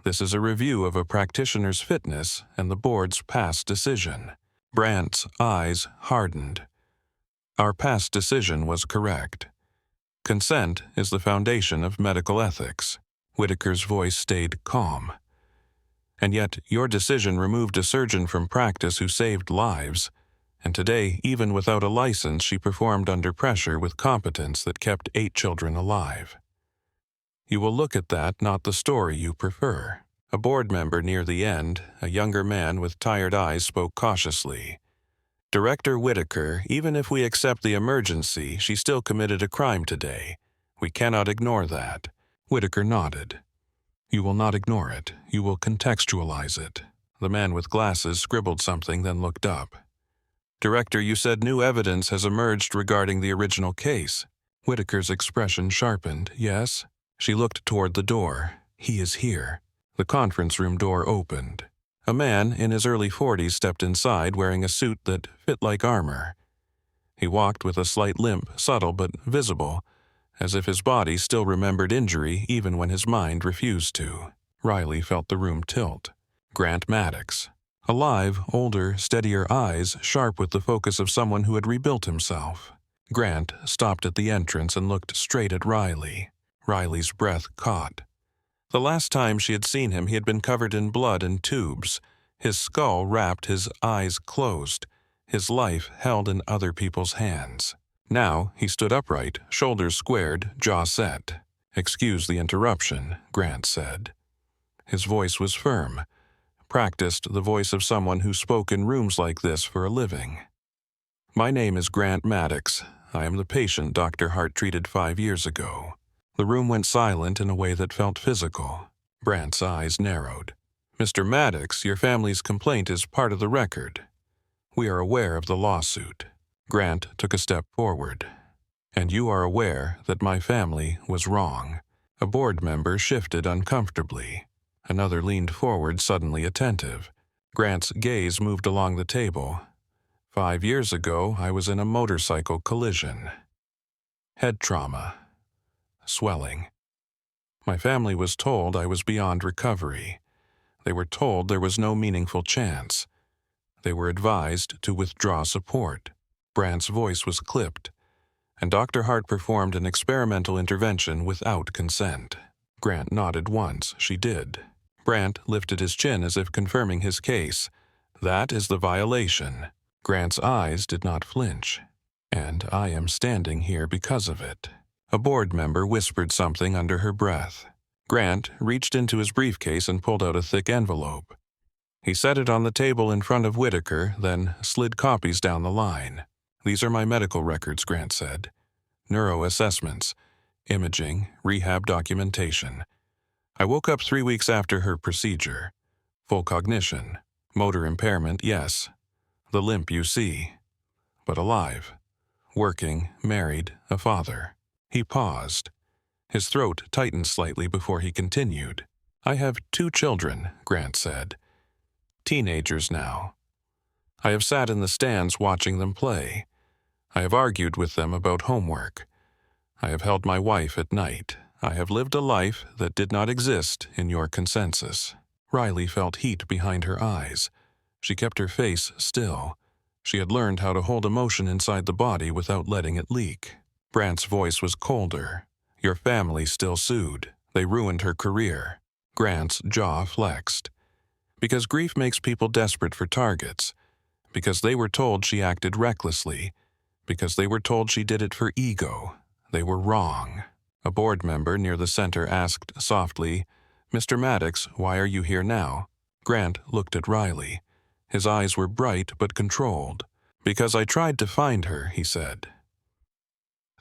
This is a review of a practitioner's fitness and the board's past decision. Brandt's eyes hardened. Our past decision was correct. Consent is the foundation of medical ethics. Whitaker's voice stayed calm. And yet, your decision removed a surgeon from practice who saved lives, and today, even without a license, she performed under pressure with competence that kept 8 children alive. You will look at that, not the story you prefer. A board member near the end, a younger man with tired eyes, spoke cautiously. Director Whitaker, even if we accept the emergency, she still committed a crime today. We cannot ignore that. Whitaker nodded. You will not ignore it. You will contextualize it. The man with glasses scribbled something, then looked up. Director, you said new evidence has emerged regarding the original case. Whitaker's expression sharpened. Yes? She looked toward the door. He is here. The conference room door opened. A man in his early 40s stepped inside wearing a suit that fit like armor. He walked with a slight limp, subtle but visible, as if his body still remembered injury even when his mind refused to. Riley felt the room tilt. Grant Maddox. Alive, older, steadier eyes, sharp with the focus of someone who had rebuilt himself. Grant stopped at the entrance and looked straight at Riley. Riley's breath caught. The last time she had seen him, he had been covered in blood and tubes, his skull wrapped, his eyes closed, his life held in other people's hands. Now he stood upright, shoulders squared, jaw set. "Excuse the interruption," Grant said. His voice was firm, practiced, the voice of someone who spoke in rooms like this for a living. "My name is Grant Maddox. I am the patient Dr. Hart treated 5 years ago." The room went silent in a way that felt physical. Brant's eyes narrowed. "Mr. Maddox, your family's complaint is part of the record. We are aware of the lawsuit." Grant took a step forward. "And you are aware that my family was wrong." A board member shifted uncomfortably. Another leaned forward, suddenly attentive. Grant's gaze moved along the table. 5 years ago, I was in a motorcycle collision. Head trauma. Swelling. My family was told I was beyond recovery. They were told there was no meaningful chance. They were advised to withdraw support. Brant's voice was clipped, and Dr. Hart performed an experimental intervention without consent. Grant nodded once. She did. Brant lifted his chin as if confirming his case. "That is the violation." Grant's eyes did not flinch. "And I am standing here because of it." A board member whispered something under her breath. Grant reached into his briefcase and pulled out a thick envelope. He set it on the table in front of Whitaker, then slid copies down the line. "These are my medical records," Grant said. "Neuroassessments, imaging, rehab documentation. I woke up 3 weeks after her procedure. Full cognition. Motor impairment, yes. The limp you see. But alive. Working, married, a father." He paused. His throat tightened slightly before he continued. "I have 2 children," Grant said. "Teenagers now. I have sat in the stands watching them play. I have argued with them about homework. I have held my wife at night. I have lived a life that did not exist in your consensus." Riley felt heat behind her eyes. She kept her face still. She had learned how to hold emotion inside the body without letting it leak. Brant's voice was colder. "Your family still sued. They ruined her career." Grant's jaw flexed. "Because grief makes people desperate for targets. Because they were told she acted recklessly. Because they were told she did it for ego. They were wrong." A board member near the center asked softly, "Mr. Maddox, why are you here now?" Grant looked at Riley. His eyes were bright but controlled. "Because I tried to find her," he said.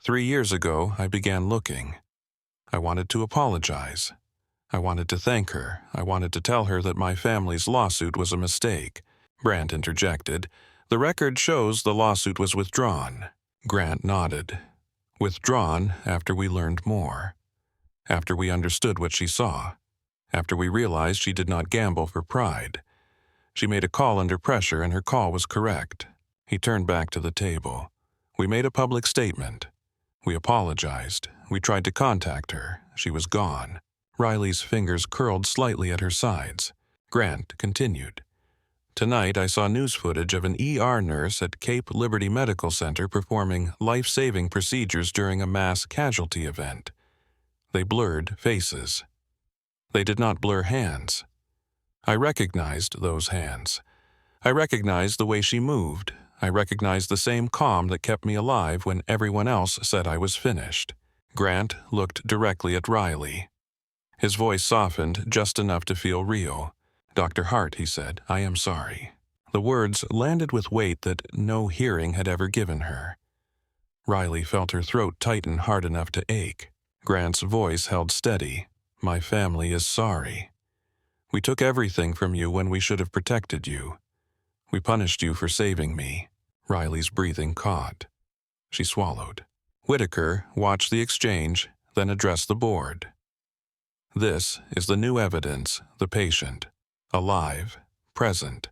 3 years ago, I began looking. I wanted to apologize. I wanted to thank her. I wanted to tell her that my family's lawsuit was a mistake." Brant interjected, "The record shows the lawsuit was withdrawn." Grant nodded. "Withdrawn after we learned more. After we understood what she saw. After we realized she did not gamble for pride. She made a call under pressure, and her call was correct." He turned back to the table. "We made a public statement. We apologized. We tried to contact her. She was gone." Riley's fingers curled slightly at her sides. Grant continued. "Tonight I saw news footage of an ER nurse at Cape Liberty Medical Center performing life-saving procedures during a mass-casualty event. They blurred faces. They did not blur hands. I recognized those hands. I recognized the way she moved. I recognized the same calm that kept me alive when everyone else said I was finished." Grant looked directly at Riley. His voice softened just enough to feel real. "Dr. Hart," he said, "I am sorry." The words landed with weight that no hearing had ever given her. Riley felt her throat tighten hard enough to ache. Grant's voice held steady. "My family is sorry. We took everything from you when we should have protected you. We punished you for saving me." Riley's breathing caught. She swallowed. Whitaker watched the exchange, then addressed the board. This is the new evidence, the patient, alive, present,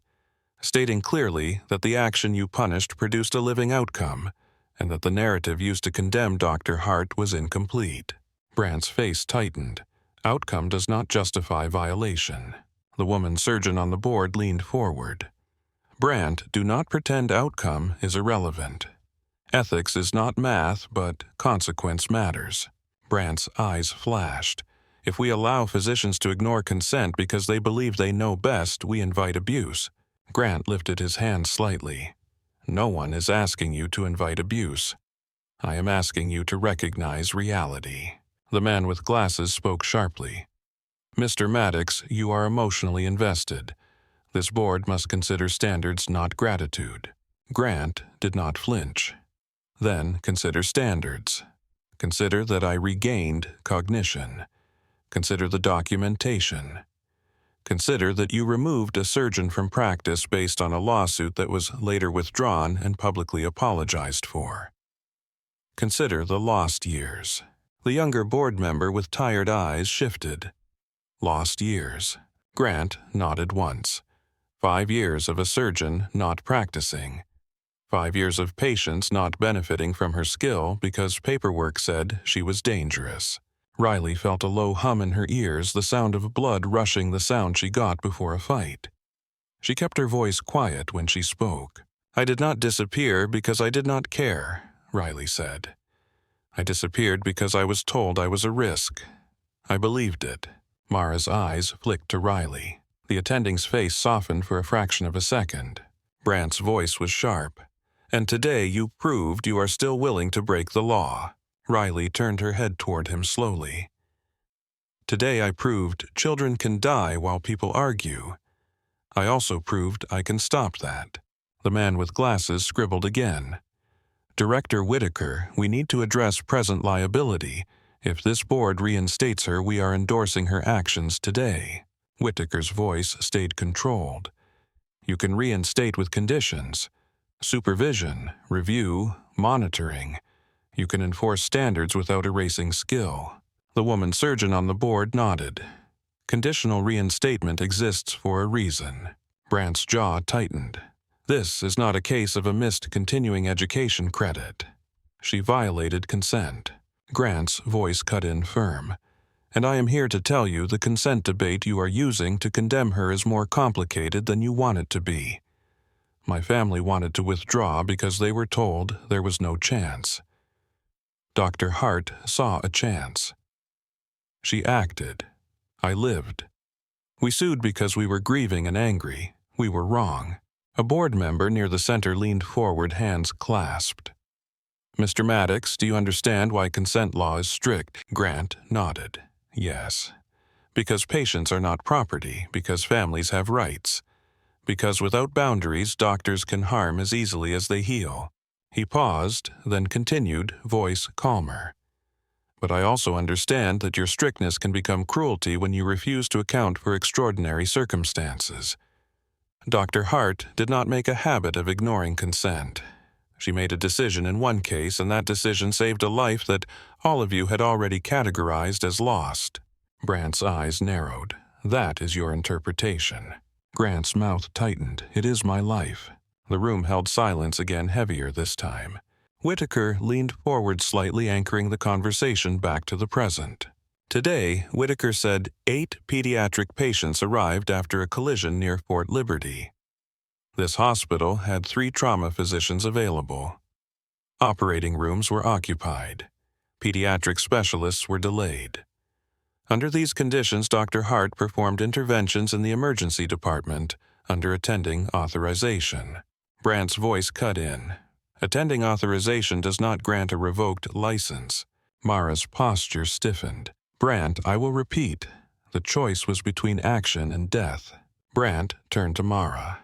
stating clearly that the action you punished produced a living outcome, and that the narrative used to condemn Dr. Hart was incomplete. Brandt's face tightened. Outcome does not justify violation. The woman surgeon on the board leaned forward. Brandt, do not pretend outcome is irrelevant. Ethics is not math, but consequence matters. Brandt's eyes flashed. If we allow physicians to ignore consent because they believe they know best, we invite abuse. Grant lifted his hand slightly. No one is asking you to invite abuse. I am asking you to recognize reality. The man with glasses spoke sharply. Mr. Maddox, you are emotionally invested. This board must consider standards, not gratitude. Grant did not flinch. Then consider standards. Consider that I regained cognition. Consider the documentation. Consider that you removed a surgeon from practice based on a lawsuit that was later withdrawn and publicly apologized for. Consider the lost years. The younger board member with tired eyes shifted. Lost years. Grant nodded once. 5 years of a surgeon not practicing. 5 years of patients not benefiting from her skill because paperwork said she was dangerous. Riley felt a low hum in her ears, the sound of blood rushing the sound she got before a fight. She kept her voice quiet when she spoke. I did not disappear because I did not care, Riley said. I disappeared because I was told I was a risk. I believed it. Mara's eyes flicked to Riley. The attending's face softened for a fraction of a second. Brandt's voice was sharp. And today you proved you are still willing to break the law. Riley turned her head toward him slowly. Today I proved children can die while people argue. I also proved I can stop that. The man with glasses scribbled again. Director Whitaker, we need to address present liability. If this board reinstates her, we are endorsing her actions today. Whitaker's voice stayed controlled. You can reinstate with conditions. Supervision, review, monitoring. You can enforce standards without erasing skill. The woman surgeon on the board nodded. Conditional reinstatement exists for a reason. Brandt's jaw tightened. This is not a case of a missed continuing education credit. She violated consent. Grant's voice cut in firm. And I am here to tell you the consent debate you are using to condemn her is more complicated than you want it to be. My family wanted to withdraw because they were told there was no chance. Dr. Hart saw a chance. She acted. I lived. We sued because we were grieving and angry. We were wrong. A board member near the center leaned forward, hands clasped. Mr. Maddox, do you understand why consent law is strict? Grant nodded. Yes. Because patients are not property, because families have rights. Because without boundaries, doctors can harm as easily as they heal. He paused, then continued, voice calmer. But I also understand that your strictness can become cruelty when you refuse to account for extraordinary circumstances. Dr. Hart did not make a habit of ignoring consent. She made a decision in one case, and that decision saved a life that all of you had already categorized as lost. Brandt's eyes narrowed. That is your interpretation. Grant's mouth tightened. It is my life. The room held silence again, heavier this time. Whitaker leaned forward slightly, anchoring the conversation back to the present. Today, Whitaker said 8 pediatric patients arrived after a collision near Fort Liberty. This hospital had 3 trauma physicians available. Operating rooms were occupied. Pediatric specialists were delayed. Under these conditions, Dr. Hart performed interventions in the emergency department under attending authorization. Brandt's voice cut in. Attending authorization does not grant a revoked license. Mara's posture stiffened. Brandt, I will repeat. The choice was between action and death. Brandt turned to Mara.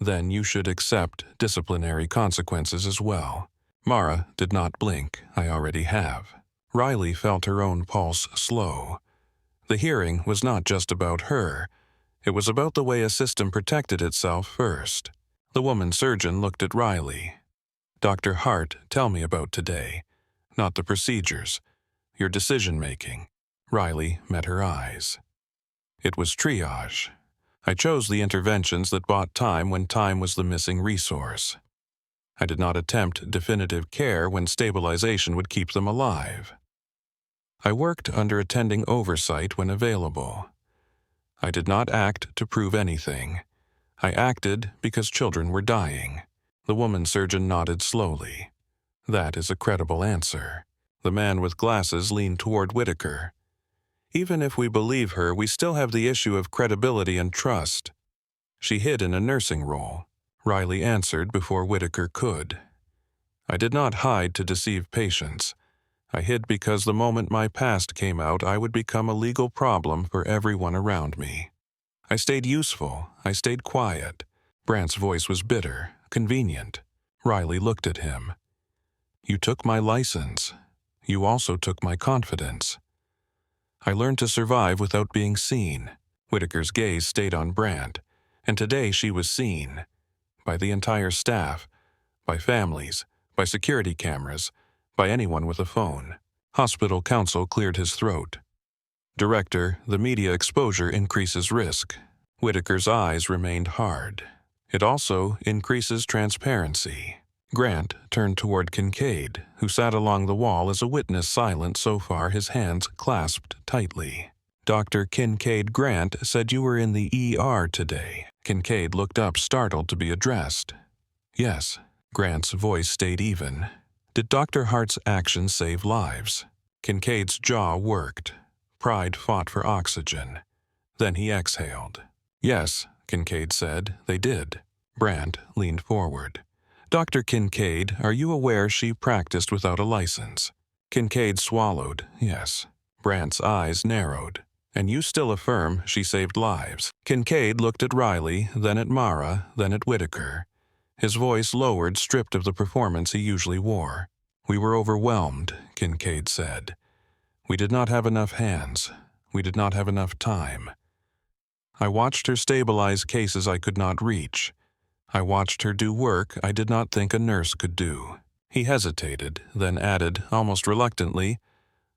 Then you should accept disciplinary consequences as well. Mara did not blink. I already have. Riley felt her own pulse slow. The hearing was not just about her. It was about the way a system protected itself first. The woman surgeon looked at Riley. "Dr. Hart, tell me about today. Not the procedures. Your decision-making." Riley met her eyes. It was triage. I chose the interventions that bought time when time was the missing resource. I did not attempt definitive care when stabilization would keep them alive. I worked under attending oversight when available. I did not act to prove anything. I acted because children were dying. The woman surgeon nodded slowly. That is a credible answer. The man with glasses leaned toward Whitaker. Even if we believe her, we still have the issue of credibility and trust. She hid in a nursing role. Riley answered before Whitaker could. I did not hide to deceive patients. I hid because the moment my past came out, I would become a legal problem for everyone around me. I stayed useful. I stayed quiet. Brandt's voice was bitter, convenient. Riley looked at him. You took my license. You also took my confidence. I learned to survive without being seen. Whitaker's gaze stayed on Brandt, and today she was seen. By the entire staff, by families, by security cameras, by anyone with a phone. Hospital counsel cleared his throat. Director, the media exposure increases risk. Whitaker's eyes remained hard. It also increases transparency. Grant turned toward Kincaid, who sat along the wall as a witness silent so far, his hands clasped tightly. Dr. Kincaid Grant said you were in the ER today. Kincaid looked up, startled to be addressed. Yes. Grant's voice stayed even. Did Dr. Hart's actions save lives? Kincaid's jaw worked. Pride fought for oxygen. Then he exhaled. Yes, Kincaid said, they did. Brandt leaned forward. Dr. Kincaid, are you aware she practiced without a license? Kincaid swallowed, yes. Brandt's eyes narrowed. And you still affirm she saved lives? Kincaid looked at Riley, then at Mara, then at Whitaker. His voice lowered, stripped of the performance he usually wore. We were overwhelmed, Kincaid said. We did not have enough hands. We did not have enough time. I watched her stabilize cases I could not reach. I watched her do work I did not think a nurse could do. He hesitated, then added, almost reluctantly,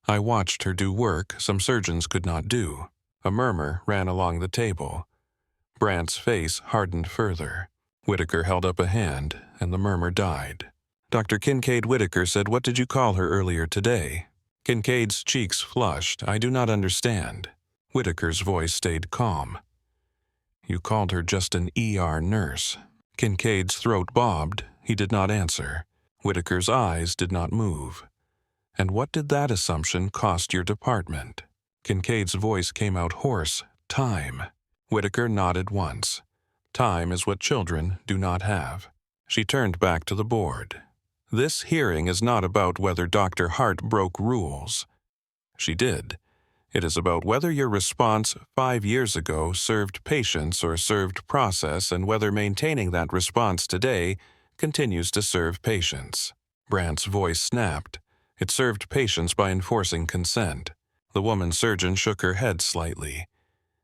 I watched her do work some surgeons could not do. A murmur ran along the table. Brandt's face hardened further. Whitaker held up a hand, and the murmur died. Dr. Kincaid Whitaker said, what did you call her earlier today? Kincaid's cheeks flushed. I do not understand. Whitaker's voice stayed calm. You called her just an ER nurse. Kincaid's throat bobbed. He did not answer. Whitaker's eyes did not move. And what did that assumption cost your department? Kincaid's voice came out hoarse. Time. Whitaker nodded once. Time is what children do not have. She turned back to the board. This hearing is not about whether Dr. Hart broke rules. She did. It is about whether your response 5 years ago served patients or served process, and whether maintaining that response today continues to serve patients. Brandt's voice snapped. It served patients by enforcing consent. The woman surgeon shook her head slightly.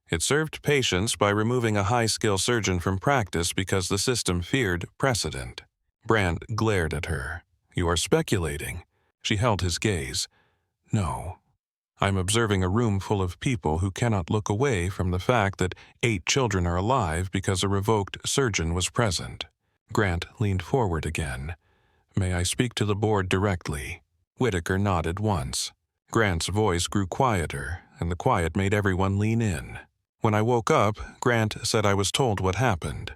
It served patients by removing a high-skill surgeon from practice because the system feared precedent. Brandt glared at her. You are speculating. She held his gaze. No. I'm observing a room full of people who cannot look away from the fact that 8 children are alive because a revoked surgeon was present. Grant leaned forward again. May I speak to the board directly? Whitaker nodded once. Grant's voice grew quieter, and the quiet made everyone lean in. When I woke up, Grant said I was told what happened.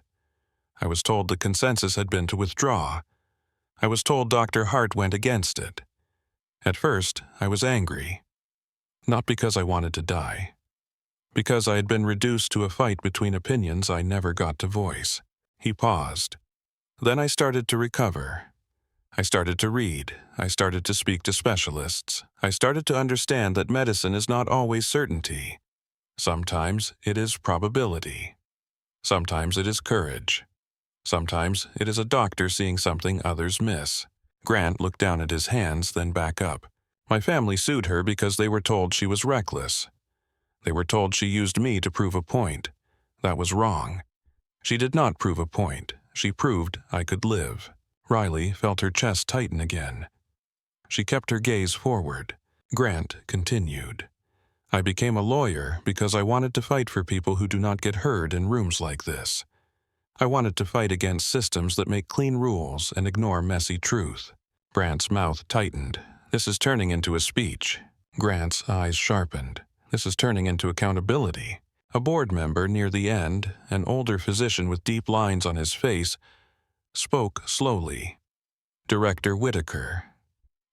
I was told the consensus had been to withdraw. I was told Dr. Hart went against it. At first, I was angry. Not because I wanted to die. Because I had been reduced to a fight between opinions I never got to voice. He paused. Then I started to recover. I started to read. I started to speak to specialists. I started to understand that medicine is not always certainty. Sometimes it is probability. Sometimes it is courage. Sometimes it is a doctor seeing something others miss. Grant looked down at his hands, then back up. My family sued her because they were told she was reckless. They were told she used me to prove a point. That was wrong. She did not prove a point. She proved I could live. Riley felt her chest tighten again. She kept her gaze forward. Grant continued. I became a lawyer because I wanted to fight for people who do not get heard in rooms like this. I wanted to fight against systems that make clean rules and ignore messy truth. Grant's mouth tightened. This is turning into a speech. Grant's eyes sharpened. This is turning into accountability. A board member near the end, an older physician with deep lines on his face, spoke slowly. Director Whitaker.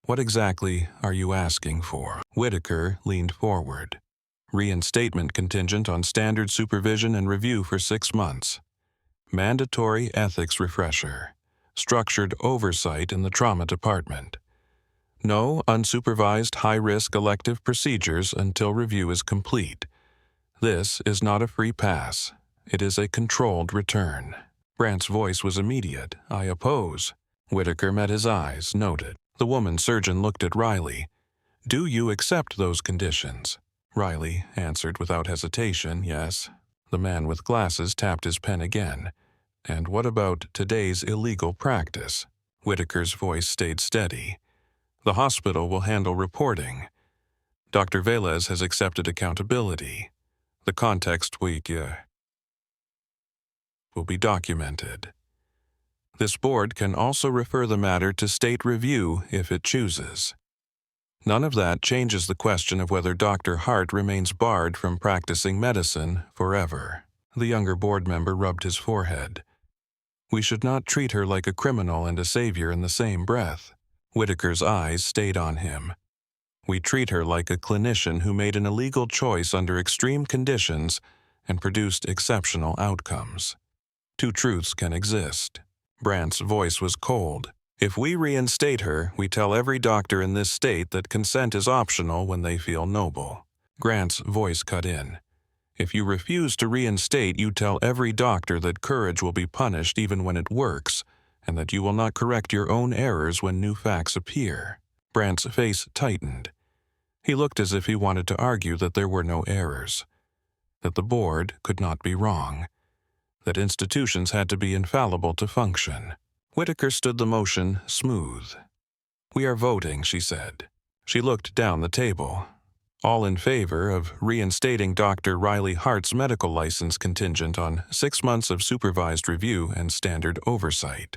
What exactly are you asking for? Whitaker leaned forward. Reinstatement contingent on standard supervision and review for 6 months. Mandatory ethics refresher. Structured oversight in the trauma department. No unsupervised high-risk elective procedures until review is complete. This is not a free pass. It is a controlled return. Brandt's voice was immediate. I oppose. Whitaker met his eyes, noted. The woman surgeon looked at Riley. Do you accept those conditions? Riley answered without hesitation, yes. The man with glasses tapped his pen again. And what about today's illegal practice? Whitaker's voice stayed steady. The hospital will handle reporting. Dr. Velez has accepted accountability. The context will be documented. This board can also refer the matter to state review if it chooses. None of that changes the question of whether Dr. Hart remains barred from practicing medicine forever. The younger board member rubbed his forehead. We should not treat her like a criminal and a savior in the same breath. Whitaker's eyes stayed on him. We treat her like a clinician who made an illegal choice under extreme conditions and produced exceptional outcomes. Two truths can exist. Brandt's voice was cold. If we reinstate her, we tell every doctor in this state that consent is optional when they feel noble. Grant's voice cut in. If you refuse to reinstate, you tell every doctor that courage will be punished even when it works, and that you will not correct your own errors when new facts appear. Brandt's face tightened. He looked as if he wanted to argue that there were no errors, that the board could not be wrong, that institutions had to be infallible to function. Whitaker stood the motion smooth. We are voting, she said. She looked down the table. All in favor of reinstating Dr. Riley Hart's medical license contingent on 6 months of supervised review and standard oversight.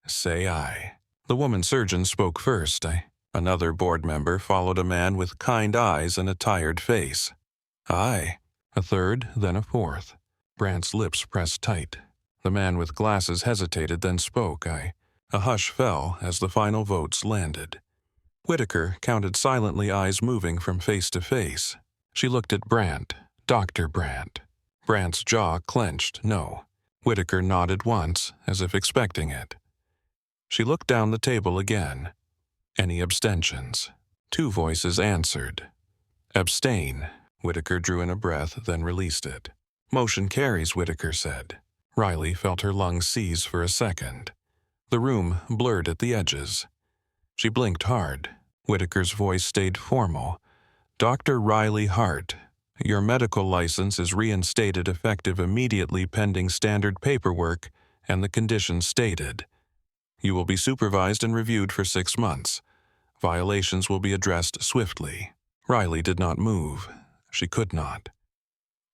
Say aye. The woman surgeon spoke first. Another board member followed a man with kind eyes and a tired face. Aye. A third, then a fourth. Brandt's lips pressed tight. The man with glasses hesitated, then spoke. A hush fell as the final votes landed. Whitaker counted silently, eyes moving from face to face. She looked at Brandt. Dr. Brandt. Brandt's jaw clenched. No. Whitaker nodded once, as if expecting it. She looked down the table again. Any abstentions? 2 voices answered. Abstain. Whitaker drew in a breath, then released it. Motion carries, Whitaker said. Riley felt her lungs seize for a second. The room blurred at the edges. She blinked hard. Whitaker's voice stayed formal. Dr. Riley Hart, your medical license is reinstated effective immediately pending standard paperwork and the conditions stated. You will be supervised and reviewed for 6 months. Violations will be addressed swiftly. Riley did not move. She could not.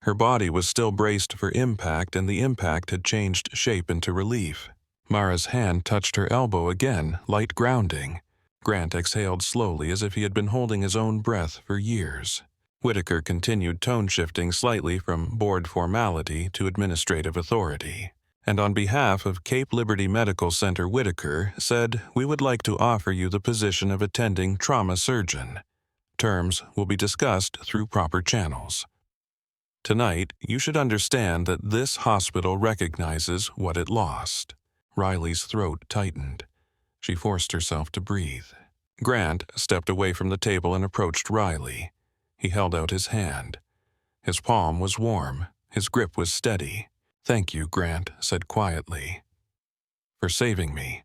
Her body was still braced for impact, and the impact had changed shape into relief. Mara's hand touched her elbow again, light grounding. Grant exhaled slowly as if he had been holding his own breath for years. Whitaker continued tone-shifting slightly from board formality to administrative authority. And on behalf of Cape Liberty Medical Center, Whitaker said, we would like to offer you the position of attending trauma surgeon. Terms will be discussed through proper channels. Tonight, you should understand that this hospital recognizes what it lost. Riley's throat tightened. She forced herself to breathe. Grant stepped away from the table and approached Riley. He held out his hand. His palm was warm. His grip was steady. Thank you, Grant said quietly. For saving me.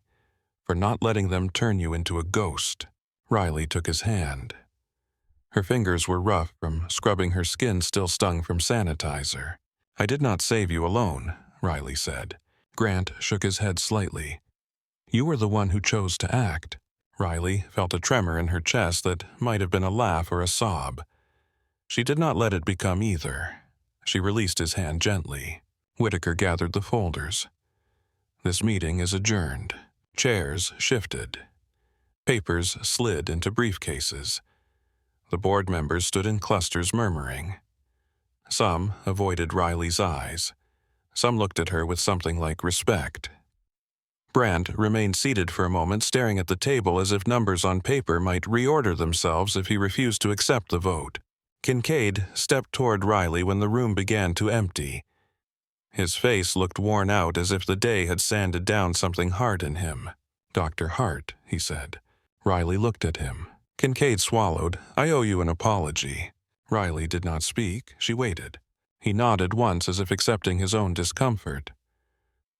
For not letting them turn you into a ghost. Riley took his hand. Her fingers were rough from scrubbing her skin still stung from sanitizer. I did not save you alone, Riley said. Grant shook his head slightly. You were the one who chose to act. Riley felt a tremor in her chest that might have been a laugh or a sob. She did not let it become either. She released his hand gently. Whitaker gathered the folders. This meeting is adjourned. Chairs shifted. Papers slid into briefcases. The board members stood in clusters murmuring. Some avoided Riley's eyes. Some looked at her with something like respect. Brandt remained seated for a moment, staring at the table as if numbers on paper might reorder themselves if he refused to accept the vote. Kincaid stepped toward Riley when the room began to empty. His face looked worn out, as if the day had sanded down something hard in him. "Dr. Hart," he said. Riley looked at him. Kincaid swallowed. "I owe you an apology." Riley did not speak. She waited. He nodded once, as if accepting his own discomfort.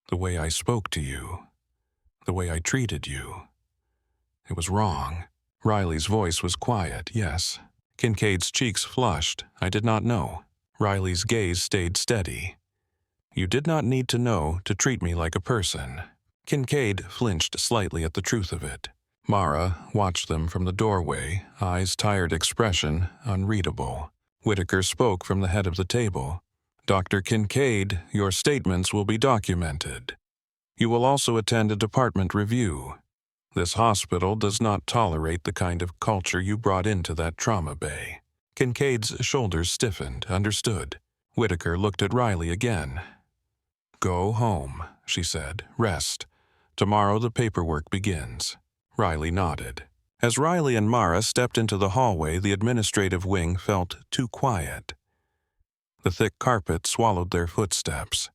"The way I spoke to you. The way I treated you. It was wrong." Riley's voice was quiet, yes. Kincaid's cheeks flushed. "I did not know." Riley's gaze stayed steady. "You did not need to know to treat me like a person." Kincaid flinched slightly at the truth of it. Mara watched them from the doorway, eyes tired expression unreadable. Whitaker spoke from the head of the table. "Dr. Kincaid, your statements will be documented. You will also attend a department review. This hospital does not tolerate the kind of culture you brought into that trauma bay." Kincaid's shoulders stiffened. Understood. Whitaker looked at Riley again. "Go home," she said. "Rest. Tomorrow the paperwork begins." Riley nodded. As Riley and Mara stepped into the hallway, the administrative wing felt too quiet. The thick carpet swallowed their footsteps.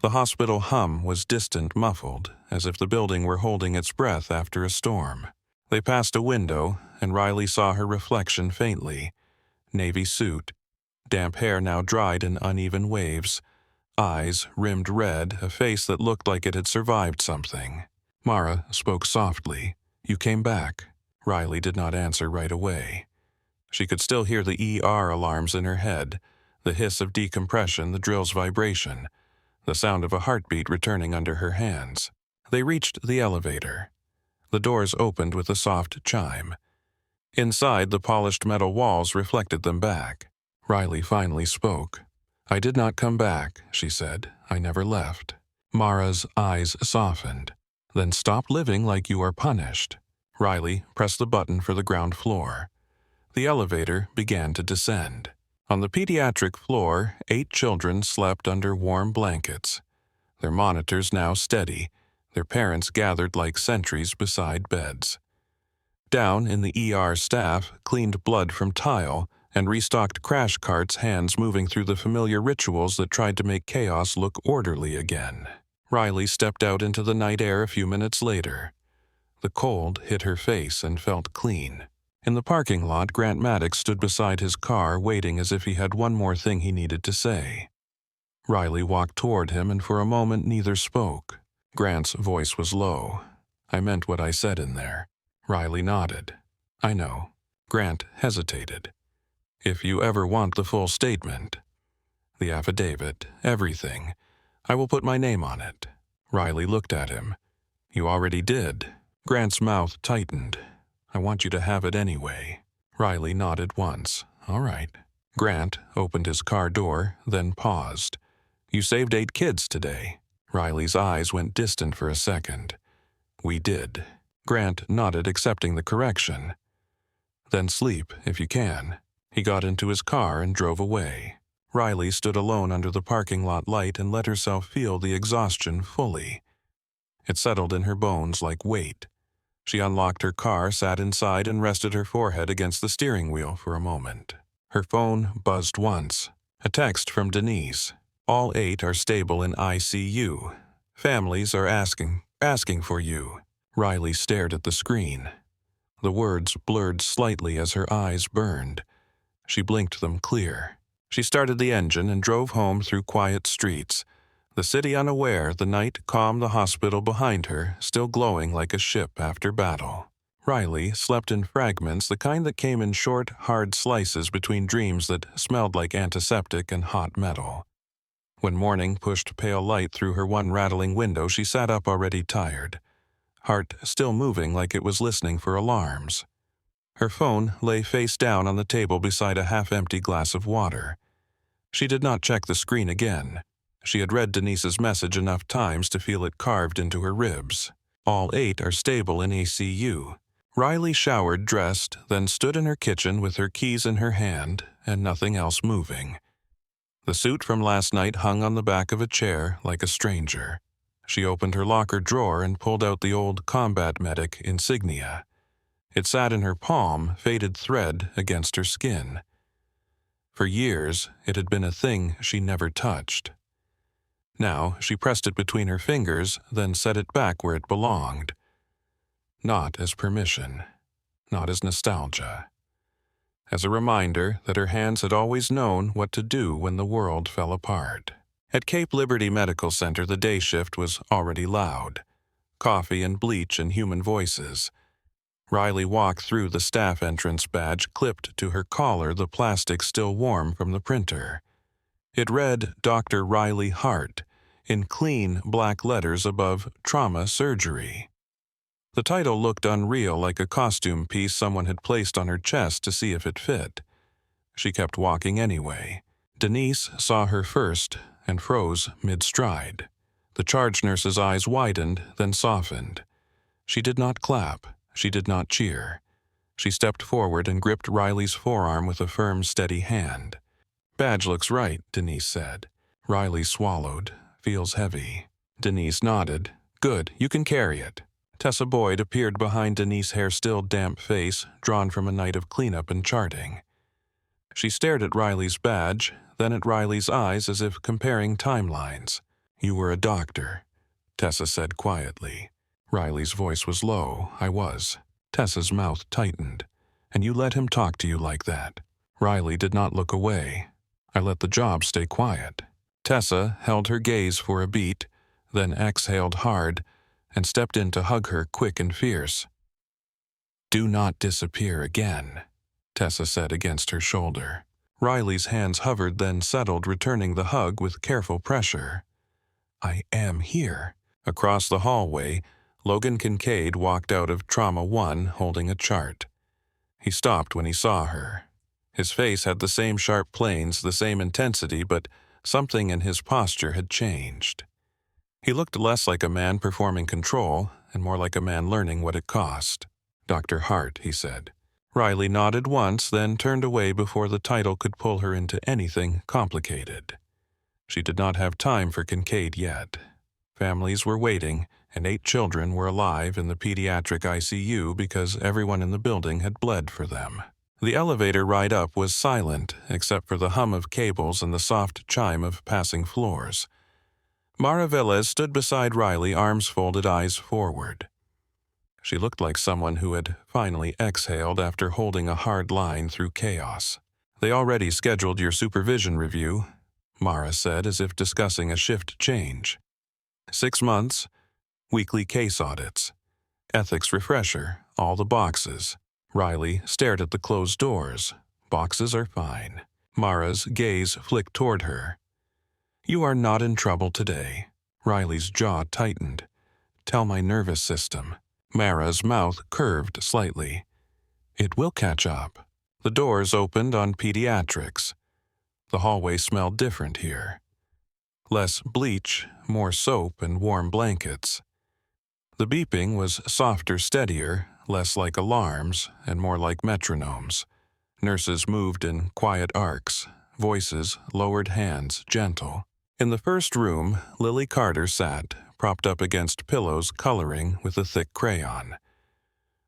The hospital hum was distant, muffled, as if the building were holding its breath after a storm. They passed a window, and Riley saw her reflection faintly. Navy suit, damp hair now dried in uneven waves, eyes rimmed red, a face that looked like it had survived something. Mara spoke softly. "You came back." Riley did not answer right away. She could still hear the ER alarms in her head, the hiss of decompression, the drill's vibration, the sound of a heartbeat returning under her hands. They reached the elevator. The doors opened with a soft chime. Inside, the polished metal walls reflected them back. Riley finally spoke. "I did not come back," she said. "I never left." Mara's eyes softened. "Then stop living like you are punished." Riley pressed the button for the ground floor. The elevator began to descend. On the pediatric floor, 8 children slept under warm blankets. Their monitors now steady, their parents gathered like sentries beside beds. Down in the ER, staff cleaned blood from tile and restocked crash carts, hands moving through the familiar rituals that tried to make chaos look orderly again. Riley stepped out into the night air a few minutes later. The cold hit her face and felt clean. In the parking lot, Grant Maddox stood beside his car, waiting as if he had one more thing he needed to say. Riley walked toward him, and for a moment neither spoke. Grant's voice was low. "I meant what I said in there." Riley nodded. "I know." Grant hesitated. "If you ever want the full statement, the affidavit, everything, I will put my name on it." Riley looked at him. "You already did." Grant's mouth tightened. "I want you to have it anyway." Riley nodded once. "All right." Grant opened his car door, then paused. "You saved 8 kids today." Riley's eyes went distant for a second. "We did." Grant nodded, accepting the correction. "Then sleep, if you can." He got into his car and drove away. Riley stood alone under the parking lot light and let herself feel the exhaustion fully. It settled in her bones like weight. She unlocked her car, sat inside, and rested her forehead against the steering wheel for a moment. Her phone buzzed once. A text from Denise. "All 8 are stable in ICU. Families are asking for you." Riley stared at the screen. The words blurred slightly as her eyes burned. She blinked them clear. She started the engine and drove home through quiet streets. The city unaware, the night calm, the hospital behind her, still glowing like a ship after battle. Riley slept in fragments, the kind that came in short, hard slices between dreams that smelled like antiseptic and hot metal. When morning pushed pale light through her one rattling window, she sat up already tired. heart still moving like it was listening for alarms. Her phone lay face down on the table beside a half-empty glass of water. She did not check the screen again. She had read Denise's message enough times to feel it carved into her ribs. All 8 are stable in ACU. Riley showered, dressed, then stood in her kitchen with her keys in her hand and nothing else moving. The suit from last night hung on the back of a chair like a stranger. She opened her locker drawer and pulled out the old combat medic insignia. It sat in her palm, faded thread against her skin. For years, it had been a thing she never touched. Now, she pressed it between her fingers, then set it back where it belonged. Not as permission, not as nostalgia. As a reminder that her hands had always known what to do when the world fell apart. At Cape Liberty Medical Center, the day shift was already loud. Coffee and bleach and human voices. Riley walked through the staff entrance badge clipped to her collar, the plastic still warm from the printer. It read Dr. Riley Hart in clean black letters above trauma surgery. The title looked unreal, like a costume piece someone had placed on her chest to see if it fit. She kept walking anyway. Denise saw her first and froze mid-stride. The charge nurse's eyes widened, then softened. She did not clap. She did not cheer. She stepped forward and gripped Riley's forearm with a firm, steady hand. "Badge looks right," Denise said. Riley swallowed. "Feels heavy." Denise nodded. "Good, you can carry it." Tessa Boyd appeared behind Denise's hair-still damp face, drawn from a night of cleanup and charting. She stared at Riley's badge, then at Riley's eyes as if comparing timelines. "You were a doctor," Tessa said quietly. Riley's voice was low. "I was." Tessa's mouth tightened. "And you let him talk to you like that?" Riley did not look away. "I let the job stay quiet." Tessa held her gaze for a beat, then exhaled hard, and stepped in to hug her quick and fierce. "Do not disappear again," Tessa said against her shoulder. Riley's hands hovered, then settled, returning the hug with careful pressure. "I am here." Across the hallway, Logan Kincaid walked out of Trauma 1 holding a chart. He stopped when he saw her. His face had the same sharp planes, the same intensity, but something in his posture had changed. He looked less like a man performing control and more like a man learning what it cost. "Dr. Hart," he said. Riley nodded once, then turned away before the title could pull her into anything complicated. She did not have time for Kincaid yet. Families were waiting, and 8 children were alive in the pediatric ICU because everyone in the building had bled for them. The elevator ride up was silent, except for the hum of cables and the soft chime of passing floors. Mara Velez stood beside Riley, arms folded, eyes forward. She looked like someone who had finally exhaled after holding a hard line through chaos. "They already scheduled your supervision review," Mara said, as if discussing a shift change. 6 months, weekly case audits, ethics refresher, all the boxes. Riley stared at the closed doors. "Boxes are fine." Mara's gaze flicked toward her. "You are not in trouble today." Riley's jaw tightened. "Tell my nervous system." Mara's mouth curved slightly. "It will catch up." The doors opened on pediatrics. The hallway smelled different here. Less bleach, more soap and warm blankets. The beeping was softer, steadier, less like alarms and more like metronomes. Nurses moved in quiet arcs, voices, lowered hands, gentle. In the first room, Lily Carter sat, propped up against pillows, coloring with a thick crayon.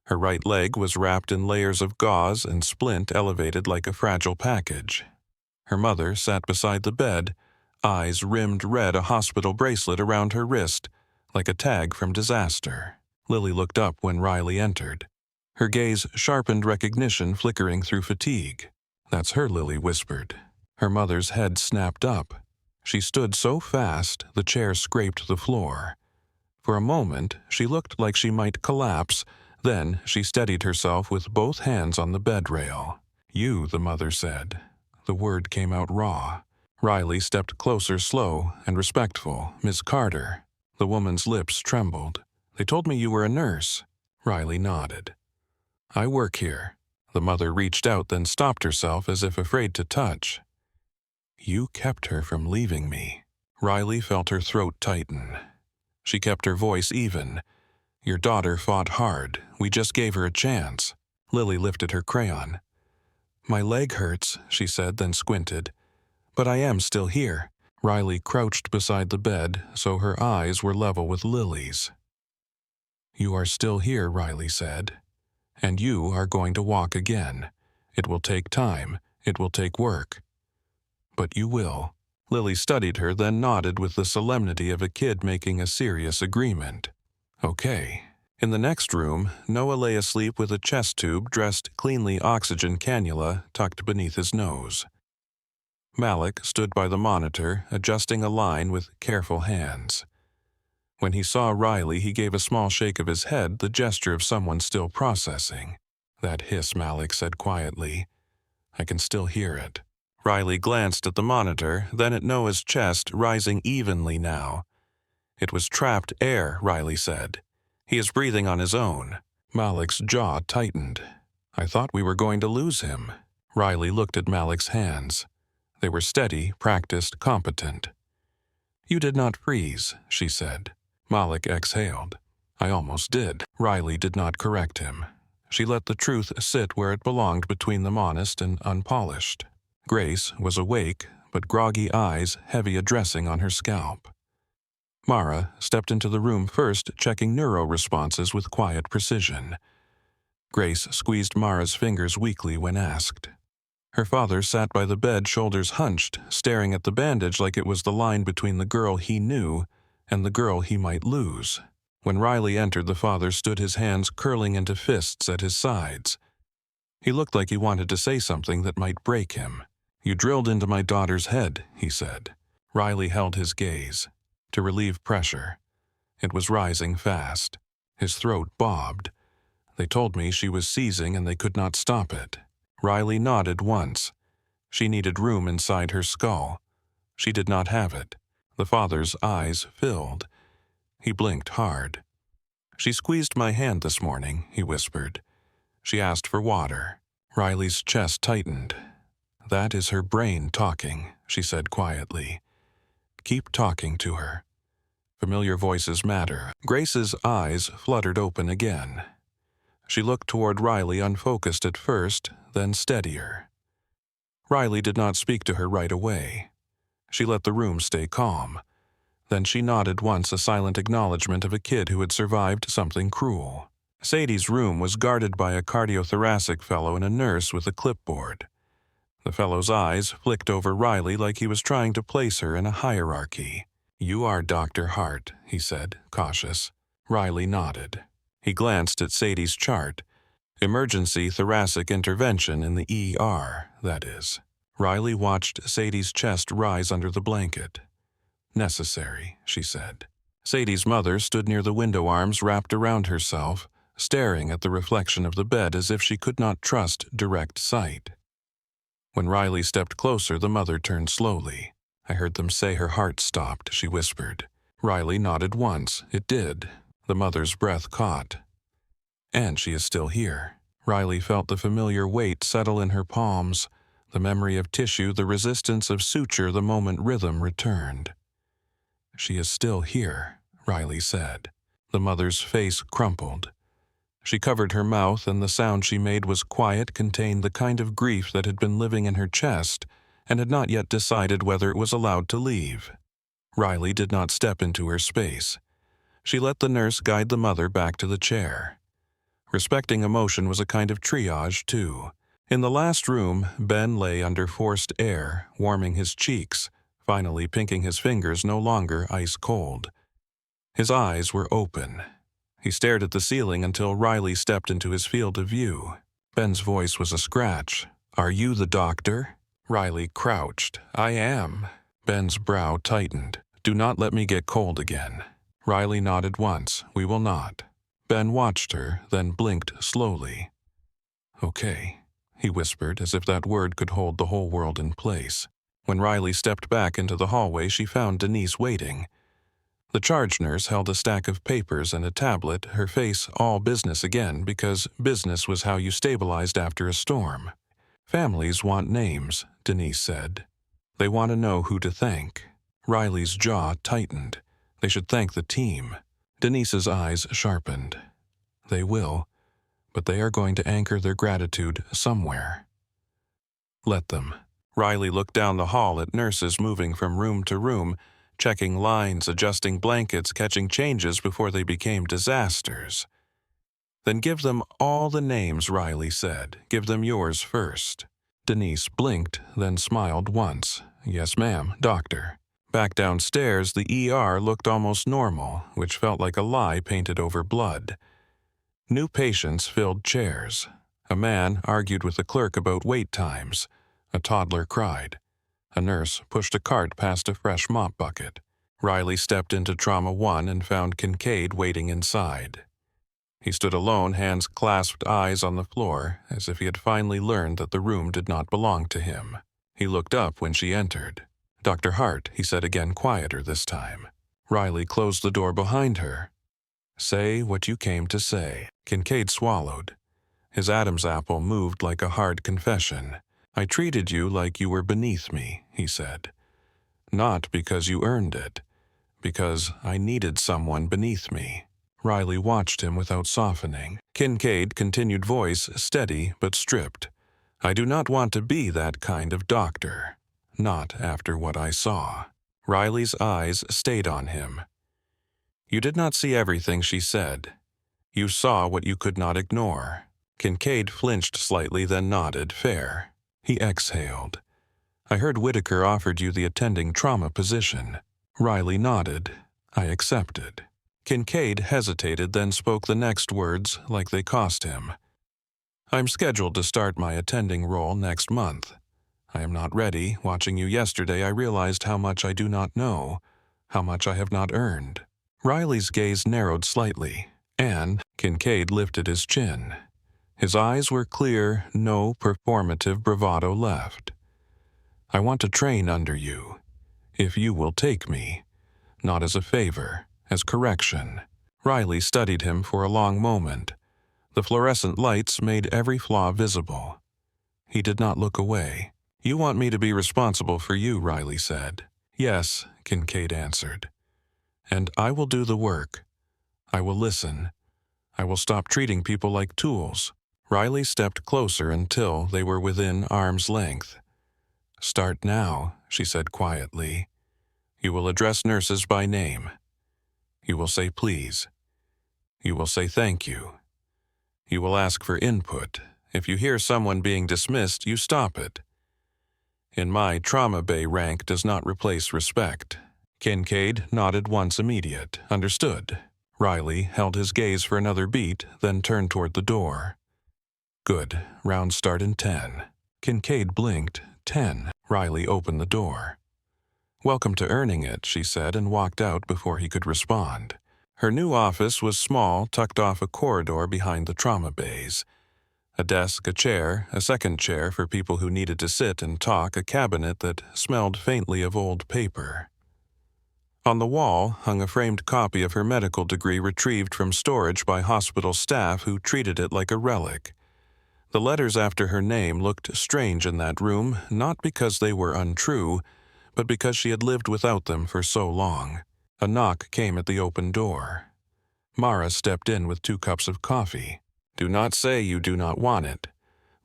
Her right leg was wrapped in layers of gauze and splint elevated like a fragile package. Her mother sat beside the bed, eyes rimmed red, a hospital bracelet around her wrist, like a tag from disaster. Lily looked up when Riley entered. Her gaze sharpened recognition, flickering through fatigue. "That's her," Lily whispered. Her mother's head snapped up. She stood so fast, the chair scraped the floor. For a moment, she looked like she might collapse. Then she steadied herself with both hands on the bed rail. "You," the mother said. The word came out raw. Riley stepped closer, slow and respectful. "Miss Carter." The woman's lips trembled. They told me you were a nurse. Riley nodded. I work here. The mother reached out, then stopped herself as if afraid to touch. You kept her from leaving me. Riley felt her throat tighten. She kept her voice even. Your daughter fought hard. We just gave her a chance. Lily lifted her crayon. My leg hurts, she said, then squinted. But I am still here. Riley crouched beside the bed, so her eyes were level with Lily's. You are still here, Riley said. And you are going to walk again. It will take time. It will take work. But you will. Lily studied her, then nodded with the solemnity of a kid making a serious agreement. Okay. In the next room, Noah lay asleep with a chest tube dressed cleanly oxygen cannula tucked beneath his nose. Malik stood by the monitor, adjusting a line with careful hands. When he saw Riley, he gave a small shake of his head, the gesture of someone still processing. That hiss, Malik said quietly. I can still hear it. Riley glanced at the monitor, then at Noah's chest, rising evenly now. It was trapped air, Riley said. He is breathing on his own. Malik's jaw tightened. I thought we were going to lose him. Riley looked at Malik's hands. They were steady, practiced, competent. You did not freeze, she said. Malik exhaled. I almost did. Riley did not correct him. She let the truth sit where it belonged between them, honest and unpolished. Grace was awake, but groggy eyes heavy a dressing on her scalp. Mara stepped into the room first, checking neuro-responses with quiet precision. Grace squeezed Mara's fingers weakly when asked. Her father sat by the bed, shoulders hunched, staring at the bandage like it was the line between the girl he knew and the girl he might lose. When Riley entered, the father stood, his hands curling into fists at his sides. He looked like he wanted to say something that might break him. You drilled into my daughter's head, he said. Riley held his gaze. To relieve pressure. It was rising fast. His throat bobbed. They told me she was seizing and they could not stop it. Riley nodded once. She needed room inside her skull. She did not have it. The father's eyes filled. He blinked hard. She squeezed my hand this morning, he whispered. She asked for water. Riley's chest tightened. That is her brain talking, she said quietly. Keep talking to her. Familiar voices matter. Grace's eyes fluttered open again. She looked toward Riley, unfocused at first, then steadier. Riley did not speak to her right away. She let the room stay calm. Then she nodded once, a silent acknowledgement of a kid who had survived something cruel. Sadie's room was guarded by a cardiothoracic fellow and a nurse with a clipboard. The fellow's eyes flicked over Riley like he was trying to place her in a hierarchy. You are Dr. Hart, he said, cautious. Riley nodded. He glanced at Sadie's chart. Emergency thoracic intervention in the ER, that is. Riley watched Sadie's chest rise under the blanket. Necessary, she said. Sadie's mother stood near the window, arms wrapped around herself, staring at the reflection of the bed as if she could not trust direct sight. When Riley stepped closer, the mother turned slowly. I heard them say her heart stopped, she whispered. Riley nodded once. It did. The mother's breath caught. And she is still here. Riley felt the familiar weight settle in her palms, the memory of tissue, the resistance of suture the moment rhythm returned. She is still here, Riley said. The mother's face crumpled. She covered her mouth, and the sound she made was quiet, contained the kind of grief that had been living in her chest and had not yet decided whether it was allowed to leave. Riley did not step into her space. She let the nurse guide the mother back to the chair. Respecting emotion was a kind of triage, too. In the last room, Ben lay under forced air, warming his cheeks, finally pinking his fingers, no longer ice cold. His eyes were open. He stared at the ceiling until Riley stepped into his field of view. Ben's voice was a scratch. Are you the doctor? Riley crouched. I am. Ben's brow tightened. Do not let me get cold again. Riley nodded once. We will not. Ben watched her, then blinked slowly. Okay, he whispered, as if that word could hold the whole world in place. When Riley stepped back into the hallway, she found Denise waiting. The charge nurse held a stack of papers and a tablet, her face all business again because business was how you stabilized after a storm. Families want names, Denise said. They want to know who to thank. Riley's jaw tightened. They should thank the team. Denise's eyes sharpened. They will, but they are going to anchor their gratitude somewhere. Let them. Riley looked down the hall at nurses moving from room to room, checking lines, adjusting blankets, catching changes before they became disasters. Then give them all the names, Riley said. Give them yours first. Denise blinked, then smiled once. Yes, ma'am, doctor. Back downstairs, the ER looked almost normal, which felt like a lie painted over blood. New patients filled chairs. A man argued with the clerk about wait times. A toddler cried. A nurse pushed a cart past a fresh mop bucket. Riley stepped into Trauma 1 and found Kincaid waiting inside. He stood alone, hands clasped, eyes on the floor, as if he had finally learned that the room did not belong to him. He looked up when she entered. "Dr. Hart," he said again, quieter this time. Riley closed the door behind her. "Say what you came to say." Kincaid swallowed. His Adam's apple moved like a hard confession. "I treated you like you were beneath me," he said. "Not because you earned it. Because I needed someone beneath me." Riley watched him without softening. Kincaid continued, voice steady but stripped. "I do not want to be that kind of doctor. Not after what I saw." Riley's eyes stayed on him. "You did not see everything she said. You saw what you could not ignore." Kincaid flinched slightly, then nodded. "Fair." He exhaled. "I heard Whitaker offered you the attending trauma position." Riley nodded. "I accepted." Kincaid hesitated, then spoke the next words like they cost him. "I'm scheduled to start my attending role next month. I am not ready. Watching you yesterday, I realized how much I do not know, how much I have not earned." Riley's gaze narrowed slightly, and Kincaid lifted his chin. His eyes were clear, no performative bravado left. "I want to train under you, if you will take me, not as a favor, as correction." Riley studied him for a long moment. The fluorescent lights made every flaw visible. He did not look away. "You want me to be responsible for you," Riley said. "Yes," Kincaid answered. "And I will do the work. I will listen. I will stop treating people like tools." Riley stepped closer until they were within arm's length. "Start now," she said quietly. "You will address nurses by name. You will say please. You will say thank you. You will ask for input. If you hear someone being dismissed, you stop it. In my trauma bay, rank does not replace respect." Kincaid nodded once, immediate. "Understood." Riley held his gaze for another beat, then turned toward the door. "Good. Round start in 10. Kincaid blinked. 10. Riley opened the door. "Welcome to earning it," she said, and walked out before he could respond. Her new office was small, tucked off a corridor behind the trauma bays. A desk, a chair, a second chair for people who needed to sit and talk, a cabinet that smelled faintly of old paper. On the wall hung a framed copy of her medical degree retrieved from storage by hospital staff who treated it like a relic. The letters after her name looked strange in that room, not because they were untrue, but because she had lived without them for so long. A knock came at the open door. Mara stepped in with 2 cups of coffee. "Do not say you do not want it,"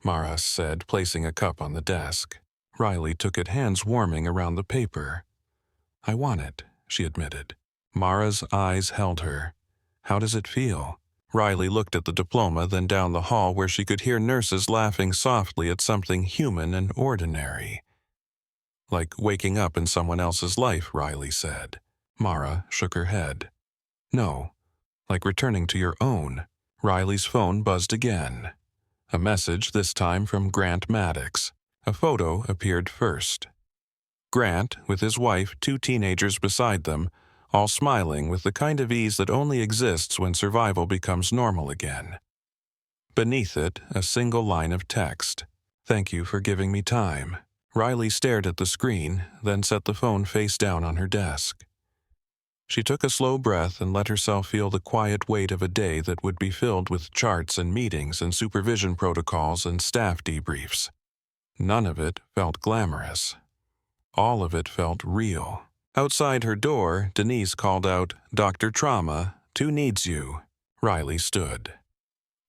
Mara said, placing a cup on the desk. Riley took it, hands warming around the paper. "I want it," she admitted. Mara's eyes held her. "How does it feel?" Riley looked at the diploma, then down the hall where she could hear nurses laughing softly at something human and ordinary. "Like waking up in someone else's life," Riley said. Mara shook her head. "No, like returning to your own." Riley's phone buzzed again. A message, this time from Grant Maddox. A photo appeared first. Grant, with his wife, 2 teenagers beside them, all smiling with the kind of ease that only exists when survival becomes normal again. Beneath it, a single line of text. "Thank you for giving me time." Riley stared at the screen, then set the phone face down on her desk. She took a slow breath and let herself feel the quiet weight of a day that would be filled with charts and meetings and supervision protocols and staff debriefs. None of it felt glamorous. All of it felt real. Outside her door, Denise called out, "Dr. Trauma, 2 needs you." Riley stood.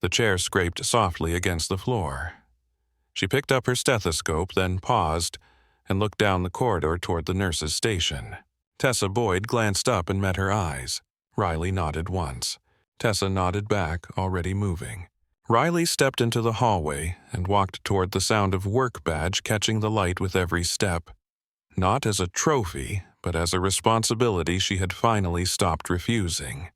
The chair scraped softly against the floor. She picked up her stethoscope, then paused and looked down the corridor toward the nurse's station. Tessa Boyd glanced up and met her eyes. Riley nodded once. Tessa nodded back, already moving. Riley stepped into the hallway and walked toward the sound of work badge catching the light with every step. Not as a trophy, but as a responsibility she had finally stopped refusing.